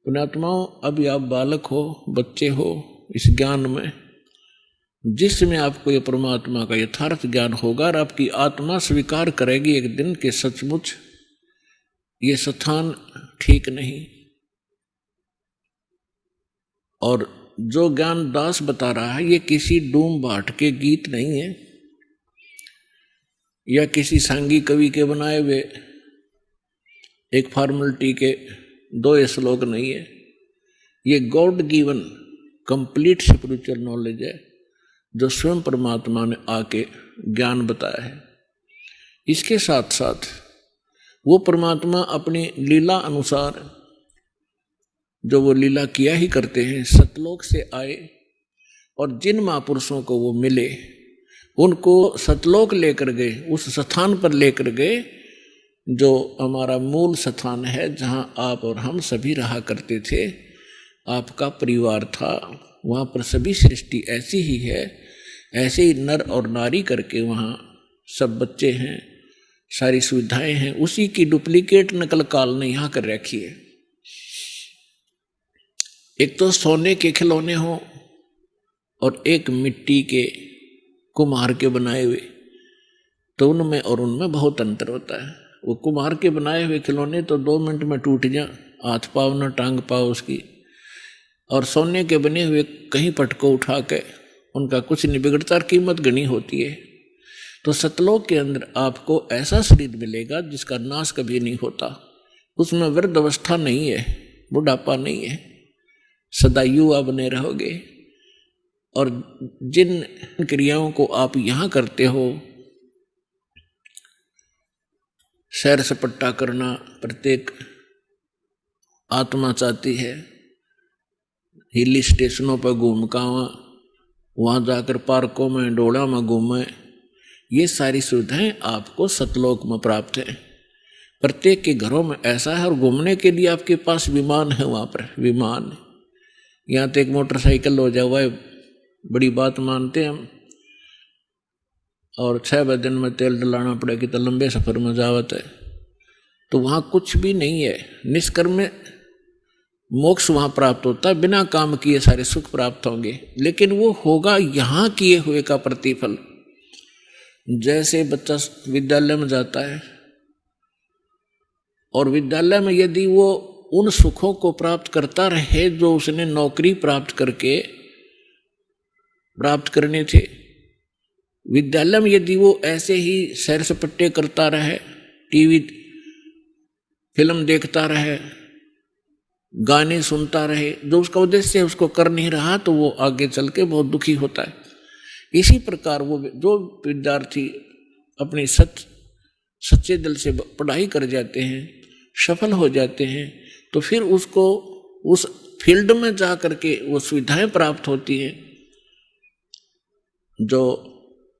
पुण्यात्माओं, अभी आप बालक हो, बच्चे हो, इस ज्ञान में जिसमें आपको ये परमात्मा का यथार्थ ज्ञान होगा और आपकी आत्मा स्वीकार करेगी एक दिन के सचमुच ये स्थान ठीक नहीं। और जो ज्ञान दास बता रहा है ये किसी डूम भाट के गीत नहीं है या किसी सांगी कवि के बनाए हुए एक फॉर्मेलिटी के 2 श्लोक नहीं है। ये God given complete spiritual knowledge है जो स्वयं परमात्मा ने आके ज्ञान बताया है। इसके साथ साथ वो परमात्मा अपनी लीला अनुसार जो वो लीला किया ही करते हैं, सतलोक से आए और जिन महापुरुषों को वो मिले उनको सतलोक लेकर गए, उस स्थान पर लेकर गए जो हमारा मूल स्थान है, जहाँ आप और हम सभी रहा करते थे, आपका परिवार था। वहाँ पर सभी सृष्टि ऐसी ही है, ऐसे ही नर और नारी करके वहाँ सब बच्चे हैं, सारी सुविधाएं हैं, उसी की डुप्लीकेट नकल काल ने यहाँ कर रखी है। एक तो सोने के खिलौने हो और एक मिट्टी के कुम्हार के बनाए हुए, तो उनमें और उनमें बहुत अंतर होता है। वो कुम्हार के बनाए हुए खिलौने तो 2 मिनट में टूट जा, हाथ पाव न टांग पाओ उसकी, और सोने के बने हुए कहीं पटको उठा के उनका कुछ नहीं बिगड़ता और कीमत गनी होती है। तो सतलोक के अंदर आपको ऐसा शरीर मिलेगा जिसका नाश कभी नहीं होता, उसमें वृद्ध अवस्था नहीं है, बुढ़ापा नहीं है, सदा युवा बने रहोगे। और जिन क्रियाओं को आप यहाँ करते हो, सैर सपट्टा करना प्रत्येक आत्मा चाहती है, हिल स्टेशनों पर घूम का वहाँ जाकर पार्कों में डोड़ा में घूमें, ये सारी सुविधाएं आपको सतलोक में प्राप्त है। प्रत्येक के घरों में ऐसा है। और घूमने के लिए आपके पास विमान है, वहाँ पर विमान। यहाँ तो एक मोटरसाइकिल हो जाए वह बड़ी बात मानते हैं हम, और 6 दिन में तेल डलाना पड़ेगा तो लंबे सफर में जावत है। तो वहाँ कुछ भी नहीं है, निष्कर्म मोक्ष वहाँ प्राप्त होता है, बिना काम किए सारे सुख प्राप्त होंगे, लेकिन वो होगा यहाँ किए हुए का प्रतिफल। जैसे बच्चा विद्यालय में जाता है और विद्यालय में यदि वो उन सुखों को प्राप्त करता रहे जो उसने नौकरी प्राप्त करके प्राप्त करने थे, विद्यालय में यदि वो ऐसे ही सैर सपट्टे करता रहे, टीवी फिल्म देखता रहे, गाने सुनता रहे, जो उसका उद्देश्य है उसको कर नहीं रहा, तो वो आगे चल के बहुत दुखी होता है। इसी प्रकार वो जो विद्यार्थी अपनी सच्चे दिल से पढ़ाई कर जाते हैं, सफल हो जाते हैं, तो फिर उसको उस फील्ड में जा करके वो सुविधाएं प्राप्त होती हैं जो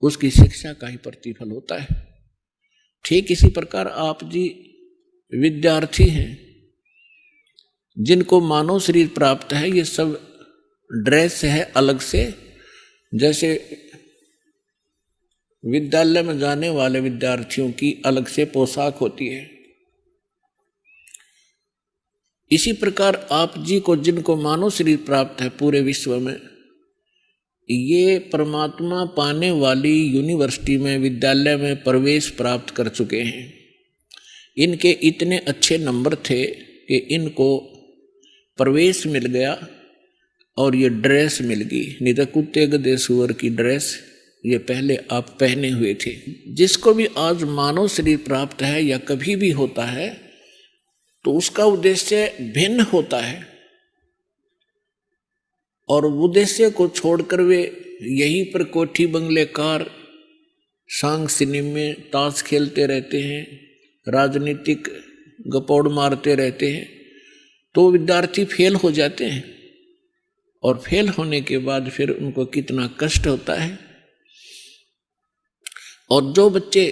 उसकी शिक्षा का ही प्रतिफल होता है। ठीक इसी प्रकार आप जी विद्यार्थी हैं, जिनको मानव शरीर प्राप्त है, ये सब ड्रेस है अलग से। जैसे विद्यालय में जाने वाले विद्यार्थियों की अलग से पोशाक होती है। इसी प्रकार आप जी को जिनको मानव शरीर प्राप्त है पूरे विश्व में, ये परमात्मा पाने वाली यूनिवर्सिटी में, विद्यालय में प्रवेश प्राप्त कर चुके हैं। इनके इतने अच्छे नंबर थे कि इनको प्रवेश मिल गया और ये ड्रेस मिल गई। नहीं तो कुत्ते गधे सूअर की ड्रेस ये पहले आप पहने हुए थे। जिसको भी आज मानव शरीर प्राप्त है या कभी भी होता है तो उसका उद्देश्य भिन्न होता है, और उद्देश्य को छोड़कर वे यहीं पर कोठी बंगले कार, सांग सिनेमे, ताश खेलते रहते हैं, राजनीतिक गपौड़ मारते रहते हैं, तो विद्यार्थी फेल हो जाते हैं। और फेल होने के बाद फिर उनको कितना कष्ट होता है। और जो बच्चे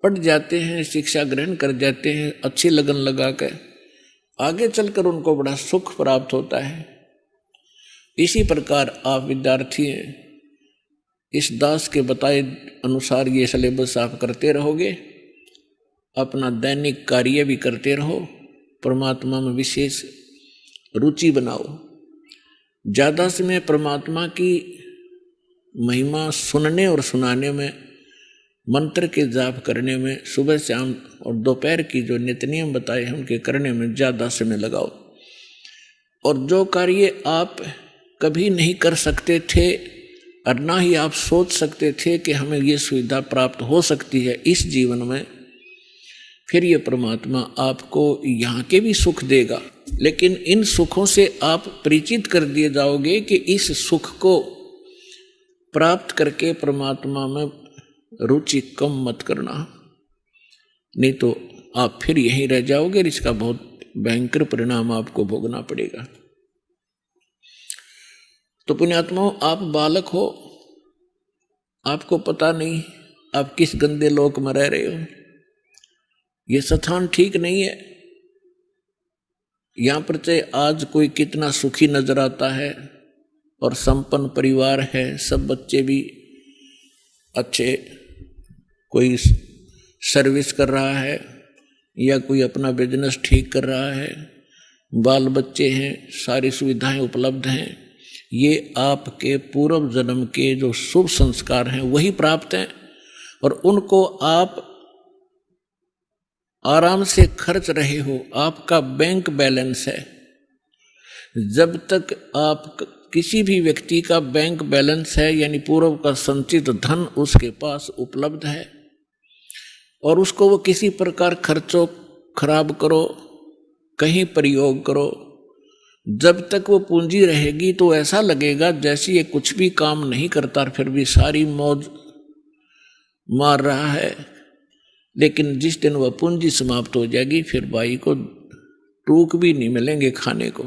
पढ़ जाते हैं, शिक्षा ग्रहण कर जाते हैं अच्छी लगन लगा कर, आगे चलकर उनको बड़ा सुख प्राप्त होता है। इसी प्रकार आप विद्यार्थी हैं, इस दास के बताए अनुसार ये सिलेबस आप करते रहोगे, अपना दैनिक कार्य भी करते रहो, परमात्मा में विशेष रुचि बनाओ। ज़्यादा समय परमात्मा की महिमा सुनने और सुनाने में, मंत्र के जाप करने में, सुबह शाम और दोपहर की जो नित्य नियम बताए हैं उनके करने में ज़्यादा समय लगाओ। और जो कार्य आप कभी नहीं कर सकते थे और ना ही आप सोच सकते थे कि हमें ये सुविधा प्राप्त हो सकती है इस जीवन में, फिर ये परमात्मा आपको यहाँ के भी सुख देगा। लेकिन इन सुखों से आप परिचित कर दिए जाओगे कि इस सुख को प्राप्त करके परमात्मा में रुचि कम मत करना, नहीं तो आप फिर यहीं रह जाओगे और इसका बहुत भयंकर परिणाम आपको भोगना पड़ेगा। तो पुण्यात्माओं, आप बालक हो, आपको पता नहीं आप किस गंदे लोक में रह रहे हो। ये स्थान ठीक नहीं है। यहाँ पर चाहे आज कोई कितना सुखी नजर आता है और संपन्न परिवार है, सब बच्चे भी अच्छे, कोई सर्विस कर रहा है या कोई अपना बिजनेस ठीक कर रहा है, बाल बच्चे हैं, सारी सुविधाएं उपलब्ध हैं, ये आपके पूर्व जन्म के जो शुभ संस्कार हैं वही प्राप्त हैं, और उनको आप आराम से खर्च रहे हो। आपका बैंक बैलेंस है। जब तक आप किसी भी व्यक्ति का बैंक बैलेंस है, यानी पूर्व का संचित धन उसके पास उपलब्ध है, और उसको वो किसी प्रकार खर्चो, खराब करो, कहीं प्रयोग करो, जब तक वो पूंजी रहेगी तो ऐसा लगेगा जैसे ये कुछ भी काम नहीं करता, फिर भी सारी मौज मार रहा है। लेकिन जिस दिन वह पूंजी समाप्त हो जाएगी, फिर भाई को टूक भी नहीं मिलेंगे खाने को,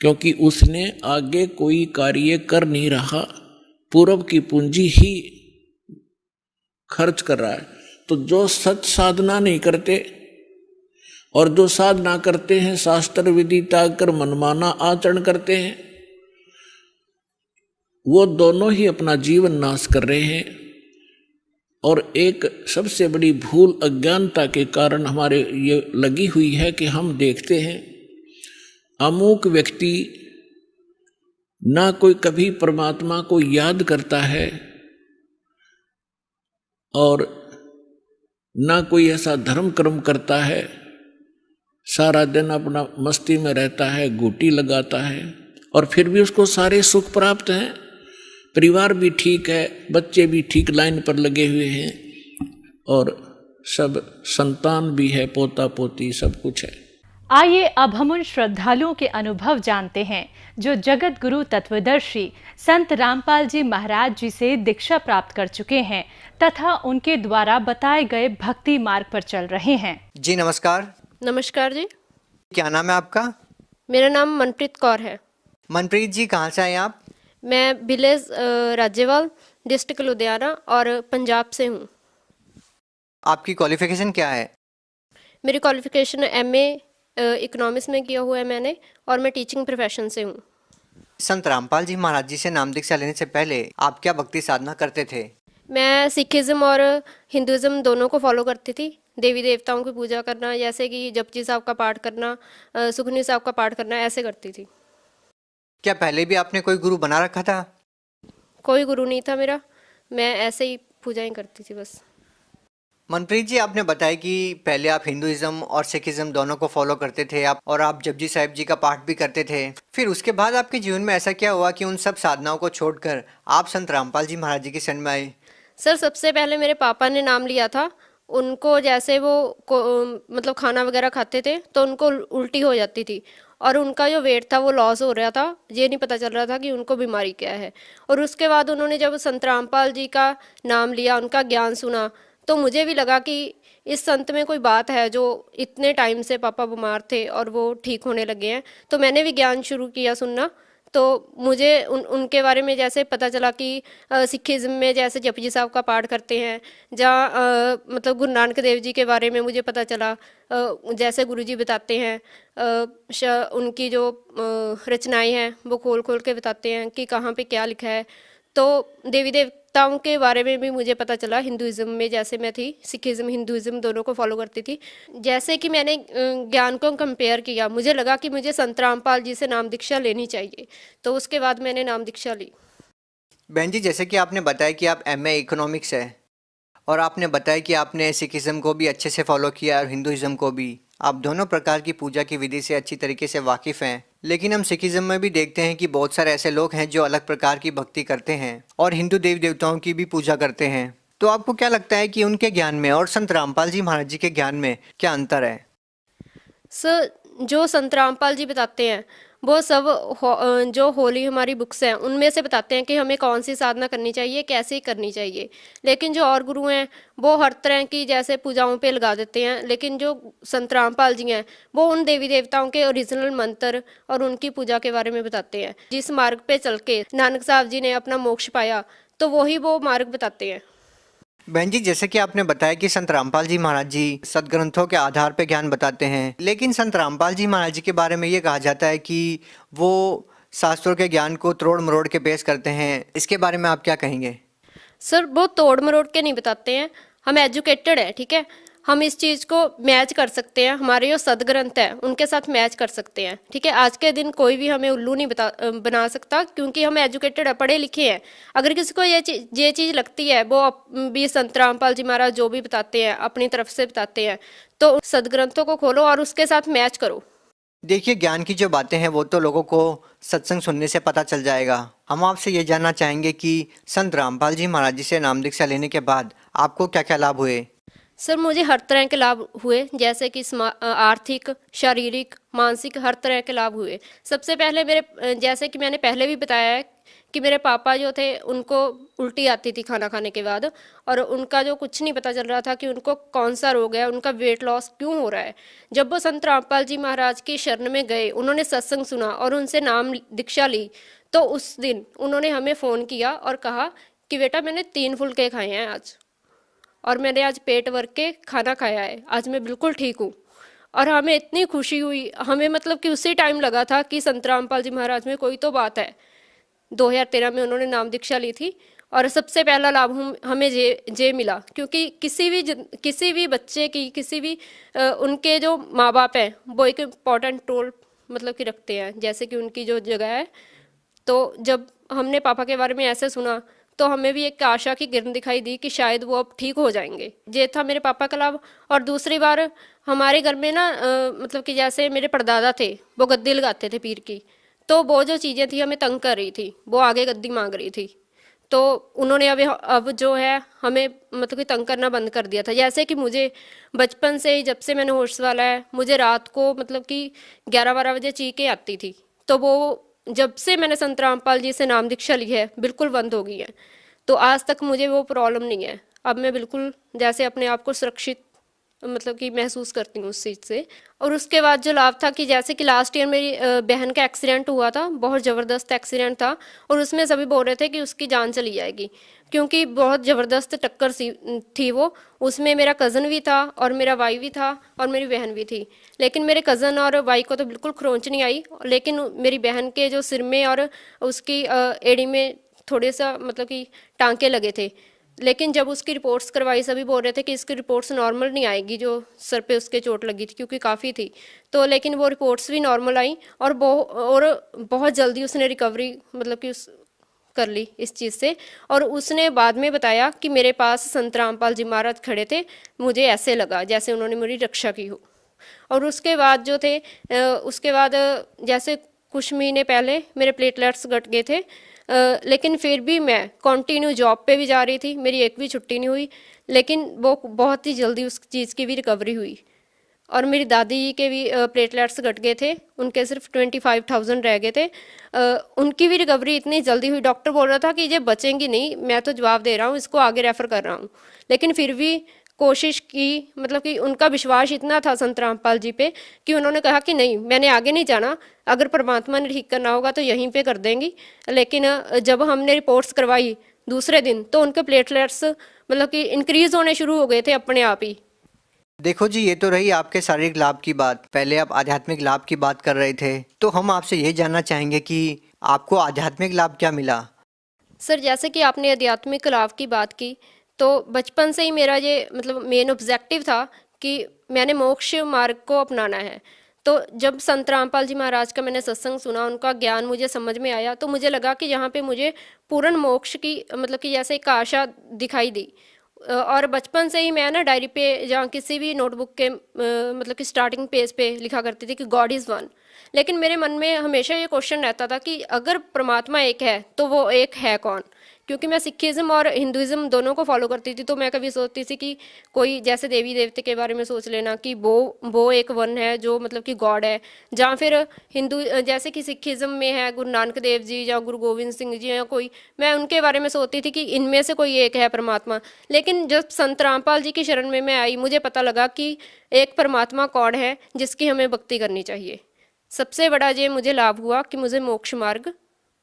क्योंकि उसने आगे कोई कार्य कर नहीं रहा, पूर्व की पूंजी ही खर्च कर रहा है। तो जो सच साधना नहीं करते और जो साधना करते हैं, शास्त्र विधि त्याग कर मनमाना आचरण करते हैं, वो दोनों ही अपना जीवन नाश कर रहे हैं। और एक सबसे बड़ी भूल अज्ञानता के कारण हमारे ये लगी हुई है कि हम देखते हैं अमुक व्यक्ति ना कोई कभी परमात्मा को याद करता है और ना कोई ऐसा धर्म कर्म करता है, सारा दिन अपना मस्ती में रहता है, घूटी लगाता है, और फिर भी उसको सारे सुख प्राप्त हैं, परिवार भी ठीक है, बच्चे भी ठीक लाइन पर लगे हुए हैं, और सब संतान भी है, पोता पोती सब कुछ है। आइए अब हम उन श्रद्धालुओं के अनुभव जानते हैं जो जगत गुरु तत्वदर्शी संत रामपाल जी महाराज जी से दीक्षा प्राप्त कर चुके हैं तथा उनके द्वारा बताए गए भक्ति मार्ग पर चल रहे हैं। जी नमस्कार। नमस्कार जी। क्या नाम है आपका? मेरा नाम मनप्रीत कौर है। मनप्रीत जी, कहाँ से आए आप? मैं विलेज राज्यवाल, डिस्ट्रिक्ट लुधियाना और पंजाब से हूँ। आपकी क्वालिफिकेशन क्या है? मेरी क्वालिफिकेशन MA इकोनॉमिक्स में किया हुआ है मैंने, और मैं टीचिंग प्रोफेशन से हूँ। संत रामपाल जी महाराज जी से नाम दीक्षा लेने से पहले आप क्या भक्ति साधना करते थे? मैं सिखिज़्म और हिंदुज़्म दोनों को फॉलो करती थी। देवी देवताओं की पूजा करना, जैसे कि जपजी साहब का पाठ करना, सुखमनी साहब का पाठ करना, ऐसे करती थी। क्या पहले भी आपने कोई गुरु बना रखा था? कोई गुरु नहीं था मेरा, मैं ऐसे ही पूजाएं करती थी बस। मनप्रीत जी, आपने बताया कि पहले आप हिंदुइज्म और सिखिज्म दोनों को फॉलो करते थे आप, और आप जपजी साहिब जी का पाठ भी करते थे। फिर उसके बाद आपके जीवन में ऐसा क्या हुआ कि उन सब साधनाओं को छोड़कर आप संत रामपाल जी महाराज जी की शरण में आए? सर, सबसे पहले मेरे पापा ने नाम लिया था। उनको जैसे वो मतलब खाना वगैरह खाते थे तो उनको उल्टी हो जाती थी, और उनका जो वेट था वो लॉस हो रहा था। ये नहीं पता चल रहा था कि उनको बीमारी क्या है। और उसके बाद उन्होंने जब संत रामपाल जी का नाम लिया, उनका ज्ञान सुना, तो मुझे भी लगा कि इस संत में कोई बात है। जो इतने टाइम से पापा बीमार थे और वो ठीक होने लगे हैं, तो मैंने भी ज्ञान शुरू किया सुनना। तो मुझे उनके बारे में जैसे पता चला कि सिखिज़्म में जैसे जपजी साहब का पाठ करते हैं, जहाँ मतलब गुरु नानक देव जी के बारे में मुझे पता चला। जैसे गुरुजी बताते हैं, उनकी जो रचनाएं हैं वो खोल खोल के बताते हैं कि कहाँ पे क्या लिखा है। तो देवी देवताओं के बारे में भी मुझे पता चला। हिंदुइज्म में जैसे मैं थी, सिखिज्म हिंदुइज्म दोनों को फॉलो करती थी। जैसे कि मैंने ज्ञान को कंपेयर किया, मुझे लगा कि मुझे संत रामपाल जी से नाम दीक्षा लेनी चाहिए, तो उसके बाद मैंने नाम दीक्षा ली। बहन जी, जैसे कि आपने बताया कि आप MA इकोनॉमिक्स है, और आपने बताया कि आपने सिखिज्म को भी अच्छे से फॉलो किया और हिंदुइज्म को भी। आप दोनों प्रकार की पूजा की विधि से अच्छी तरीके से वाकिफ़ हैं। लेकिन हम सिखिज्म में भी देखते हैं कि बहुत सारे ऐसे लोग हैं जो अलग प्रकार की भक्ति करते हैं और हिंदू देवी देवताओं की भी पूजा करते हैं। तो आपको क्या लगता है कि उनके ज्ञान में और संत रामपाल जी महाराज जी के ज्ञान में क्या अंतर है? सर, जो संत रामपाल जी बताते हैं वो सब जो होली हमारी बुक्स हैं उनमें से बताते हैं कि हमें कौन सी साधना करनी चाहिए, कैसे करनी चाहिए। लेकिन जो और गुरु हैं वो हर तरह की जैसे पूजाओं पे लगा देते हैं। लेकिन जो संत रामपाल जी हैं वो उन देवी देवताओं के ओरिजिनल मंत्र और उनकी पूजा के बारे में बताते हैं। जिस मार्ग पे चल के नानक साहब जी ने अपना मोक्ष पाया, तो वही वो मार्ग बताते हैं। बहन जी, जैसे कि आपने बताया कि संत रामपाल जी महाराज जी सदग्रंथों के आधार पर ज्ञान बताते हैं, लेकिन संत रामपाल जी महाराज जी के बारे में ये कहा जाता है कि वो शास्त्रों के ज्ञान को तोड़ मरोड़ के पेश करते हैं। इसके बारे में आप क्या कहेंगे? सर, वो तोड़ मरोड़ के नहीं बताते हैं। हम एजुकेटेड है, ठीक है, हम इस चीज़ को मैच कर सकते हैं। हमारे जो सदग्रंथ है उनके साथ मैच कर सकते हैं, ठीक है। आज के दिन कोई भी हमें उल्लू नहीं बना सकता, क्योंकि हम एजुकेटेड है, पढ़े लिखे हैं। अगर किसी को ये चीज़ लगती है, वो भी संत रामपाल जी महाराज जो भी बताते हैं अपनी तरफ से बताते हैं, तो सदग्रंथों को खोलो और उसके साथ मैच करो। देखिए, ज्ञान की जो बातें हैं वो तो लोगों को सत्संग सुनने से पता चल जाएगा। हम आपसे ये जानना चाहेंगे कि संत रामपाल जी महाराज जी से नाम दीक्षा लेने के बाद आपको क्या क्या लाभ हुए? सर, मुझे हर तरह के लाभ हुए, जैसे कि आर्थिक, शारीरिक, मानसिक, हर तरह के लाभ हुए। सबसे पहले मेरे जैसे कि मैंने पहले भी बताया है कि मेरे पापा जो थे उनको उल्टी आती थी खाना खाने के बाद, और उनका जो कुछ नहीं पता चल रहा था कि उनको कौन सा रोग है, उनका वेट लॉस क्यों हो रहा है। जब वो संत रामपाल जी महाराज की शरण में गए, उन्होंने सत्संग सुना और उनसे नाम दीक्षा ली, तो उस दिन उन्होंने हमें फ़ोन किया और कहा कि बेटा, मैंने 3 फुलके खाए हैं आज, और मैंने आज पेट भर के खाना खाया है, आज मैं बिल्कुल ठीक हूँ। और हमें इतनी खुशी हुई, हमें मतलब कि उसी टाइम लगा था कि संत रामपाल जी महाराज में कोई तो बात है। 2013 में उन्होंने नाम दीक्षा ली थी, और सबसे पहला लाभ हमें जे मिला, क्योंकि किसी भी बच्चे की, किसी भी उनके जो माँ बाप हैं वो एक इम्पॉर्टेंट रोल मतलब कि रखते हैं, जैसे कि उनकी जो जगह है। तो जब हमने पापा के बारे में ऐसे सुना, तो हमें भी एक आशा की किरण दिखाई दी कि शायद वो अब ठीक हो जाएंगे। ये था मेरे पापा का लाभ। और दूसरी बार हमारे घर में ना मतलब कि जैसे मेरे परदादा थे, वो गद्दी लगाते थे पीर की, तो वो जो चीज़ें थी हमें तंग कर रही थी, वो आगे गद्दी मांग रही थी, तो उन्होंने अब जो है हमें मतलब कि तंग करना बंद कर दिया था। जैसे कि मुझे बचपन से ही, जब से मैंने होश वाला है, मुझे रात को मतलब कि 11-12 बजे चीखें आती थी, तो वो जब से मैंने संत रामपाल जी से नाम दीक्षा ली है बिल्कुल बंद हो गई है। तो आज तक मुझे वो प्रॉब्लम नहीं है। अब मैं बिल्कुल जैसे अपने आप को सुरक्षित मतलब कि महसूस करती हूँ उस चीज़ से। और उसके बाद जो लाभ था कि जैसे कि लास्ट ईयर मेरी बहन का एक्सीडेंट हुआ था, बहुत ज़बरदस्त एक्सीडेंट था, और उसमें सभी बोल रहे थे कि उसकी जान चली जाएगी, क्योंकि बहुत ज़बरदस्त टक्कर थी वो। उसमें मेरा कज़न भी था और मेरा भाई भी था और मेरी बहन भी थी। लेकिन मेरे कज़न और भाई को तो बिल्कुल खरोंच नहीं आई, लेकिन मेरी बहन के जो सिर में और उसकी एड़ी में थोड़े सा मतलब कि टांके लगे थे। लेकिन जब उसकी रिपोर्ट्स करवाई सभी बोल रहे थे कि इसकी रिपोर्ट्स नॉर्मल नहीं आएगी, जो सर पे उसके चोट लगी थी क्योंकि काफ़ी थी। तो लेकिन वो रिपोर्ट्स भी नॉर्मल आई और बहुत जल्दी उसने रिकवरी मतलब कि कर ली इस चीज़ से। और उसने बाद में बताया कि मेरे पास संत रामपाल जी महाराज खड़े थे, मुझे ऐसे लगा जैसे उन्होंने मेरी रक्षा की हो। और उसके बाद जो थे उसके बाद जैसे कुछ महीने पहले मेरे प्लेटलेट्स घट गए थे, लेकिन फिर भी मैं कंटिन्यू जॉब पे भी जा रही थी, मेरी एक भी छुट्टी नहीं हुई, लेकिन वो बहुत ही जल्दी उस चीज़ की भी रिकवरी हुई। और मेरी दादी जी के भी प्लेटलेट्स घट गए थे, उनके सिर्फ 25,000 रह गए थे, उनकी भी रिकवरी इतनी जल्दी हुई। डॉक्टर बोल रहा था कि ये बचेंगी नहीं, मैं तो जवाब दे रहा हूँ, इसको आगे रेफ़र कर रहा हूँ, लेकिन फिर भी कोशिश की। मतलब कि उनका विश्वास इतना था संत रामपाल जी पे कि उन्होंने कहा कि नहीं, मैंने आगे नहीं जाना, अगर परमात्मा ने ठीक करना होगा तो यहीं पे कर देंगी। लेकिन जब हमने रिपोर्ट्स करवाई दूसरे दिन तो उनके प्लेटलेट्स मतलब कि इंक्रीज होने शुरू हो गए थे अपने आप ही। देखो जी, ये तो रही आपके शारीरिक लाभ की बात। पहले आप आध्यात्मिक लाभ की बात कर रहे थे, तो हम आपसे ये जानना चाहेंगे कि आपको आध्यात्मिक लाभ क्या मिला? सर, जैसे कि आपने आध्यात्मिक लाभ की बात की, तो बचपन से ही मेरा ये मतलब मेन ऑब्जेक्टिव था कि मैंने मोक्ष मार्ग को अपनाना है। तो जब संत रामपाल जी महाराज का मैंने सत्संग सुना, उनका ज्ञान मुझे समझ में आया, तो मुझे लगा कि यहाँ पे मुझे पूर्ण मोक्ष की मतलब कि जैसे एक आशा दिखाई दी। और बचपन से ही मैं ना डायरी पे या किसी भी नोटबुक के मतलब कि स्टार्टिंग पेज पे लिखा करती थी कि गॉड इज़ वन। लेकिन मेरे मन में हमेशा ये क्वेश्चन रहता था कि अगर परमात्मा एक है तो वो एक है कौन? क्योंकि मैं सिखिज़्म और हिंदुज़्म दोनों को फॉलो करती थी, तो मैं कभी सोचती थी कि कोई जैसे देवी देवते के बारे में सोच लेना कि वो एक वन है जो मतलब कि गॉड है, या फिर हिंदू जैसे कि सिखिज़्म में है गुरु नानक देव जी या गुरु गोविंद सिंह जी या कोई, मैं उनके बारे में सोचती थी कि इनमें से कोई एक है परमात्मा। लेकिन जब संत रामपाल जी की शरण में मैं आई, मुझे पता लगा कि एक परमात्मा कौन है जिसकी हमें भक्ति करनी चाहिए। सबसे बड़ा ये मुझे लाभ हुआ कि मुझे मोक्ष मार्ग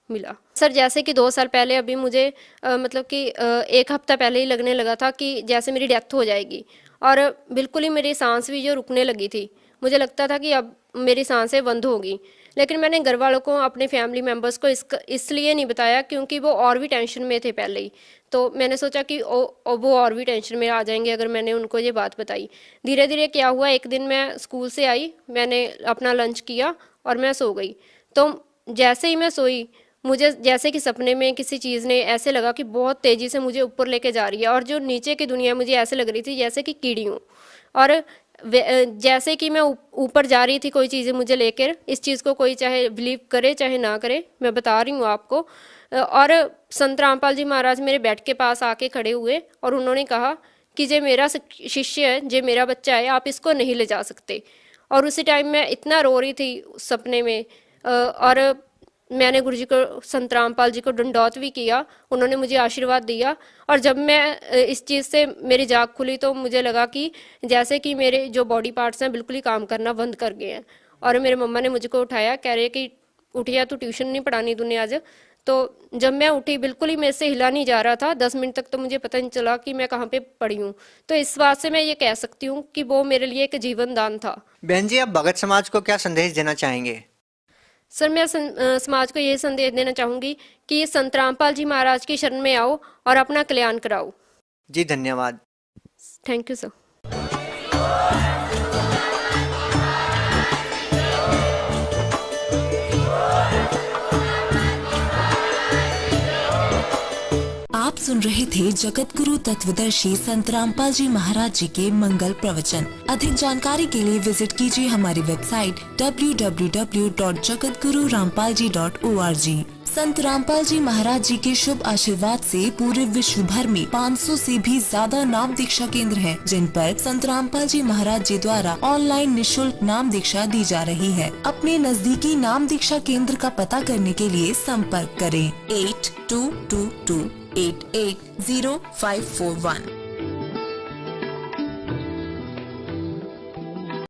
मिला। सर, जैसे कि 2 साल पहले अभी मुझे मतलब कि 1 हफ्ता पहले ही लगने लगा था कि जैसे मेरी डेथ हो जाएगी, और बिल्कुल ही मेरी सांस भी जो रुकने लगी थी, मुझे लगता था कि अब मेरी सांसें बंद होगी। लेकिन मैंने घर वालों को, अपने फैमिली मेम्बर्स को इसलिए नहीं बताया क्योंकि वो और भी टेंशन में थे पहले ही। तो मैंने सोचा कि वो और भी टेंशन में आ जाएंगे अगर मैंने उनको ये बात बताई। धीरे धीरे क्या हुआ, एक दिन मैं स्कूल से आई, मैंने अपना लंच किया और मैं सो गई। तो जैसे ही मैं सोई, मुझे जैसे कि सपने में किसी चीज़ ने ऐसे लगा कि बहुत तेज़ी से मुझे ऊपर लेके जा रही है, और जो नीचे की दुनिया मुझे ऐसे लग रही थी जैसे कि कीड़ी हूँ। और जैसे कि मैं ऊपर जा रही थी कोई चीज़ें मुझे लेकर, इस चीज़ को कोई चाहे बिलीव करे चाहे ना करे, मैं बता रही हूँ आपको। और संत रामपाल जी महाराज मेरे बेड के पास आके खड़े हुए और उन्होंने कहा कि जे मेरा शिष्य है, जे मेरा बच्चा है, आप इसको नहीं ले जा सकते। और उसी टाइम मैं इतना रो रही थी सपने में, और मैंने गुरु जी को, संत रामपाल जी को दंडौत भी किया, उन्होंने मुझे आशीर्वाद दिया। और जब मैं इस चीज़ से मेरी जाग खुली तो मुझे लगा कि जैसे कि मेरे जो बॉडी पार्ट्स हैं बिल्कुल ही काम करना बंद कर गए हैं। और मेरे मम्मा ने मुझको उठाया, कह रहे कि उठिया, तो ट्यूशन नहीं पढ़ानी तूने आज। तो जब मैं उठी, बिल्कुल ही मेरे से हिला नहीं जा रहा था, 10 मिनट तक तो मुझे पता नहीं चला कि मैं कहाँ पे पड़ी हूँ। तो इस बात से मैं ये कह सकती हूँ कि वो मेरे लिए एक जीवन दान था। बहन जी, आप भगत समाज को क्या संदेश देना चाहेंगे? सर, मैं समाज को ये संदेश देना चाहूँगी कि संत रामपाल जी महाराज की शरण में आओ और अपना कल्याण कराओ। जी धन्यवाद। Thank you sir. आप सुन रहे थे जगत गुरु तत्वदर्शी संत रामपाल जी महाराज जी के मंगल प्रवचन। अधिक जानकारी के लिए विजिट कीजिए हमारी वेबसाइट www.jagatgururampalji.org। संत रामपाल जी महाराज जी के शुभ आशीर्वाद से पूरे विश्व भर में 500 से भी ज्यादा नाम दीक्षा केंद्र हैं, जिन पर संत रामपाल जी महाराज जी द्वारा ऑनलाइन निशुल्क नाम दीक्षा दी जा रही है। अपने नजदीकी नाम दीक्षा केंद्र का पता करने के लिए संपर्क करें 8222880541।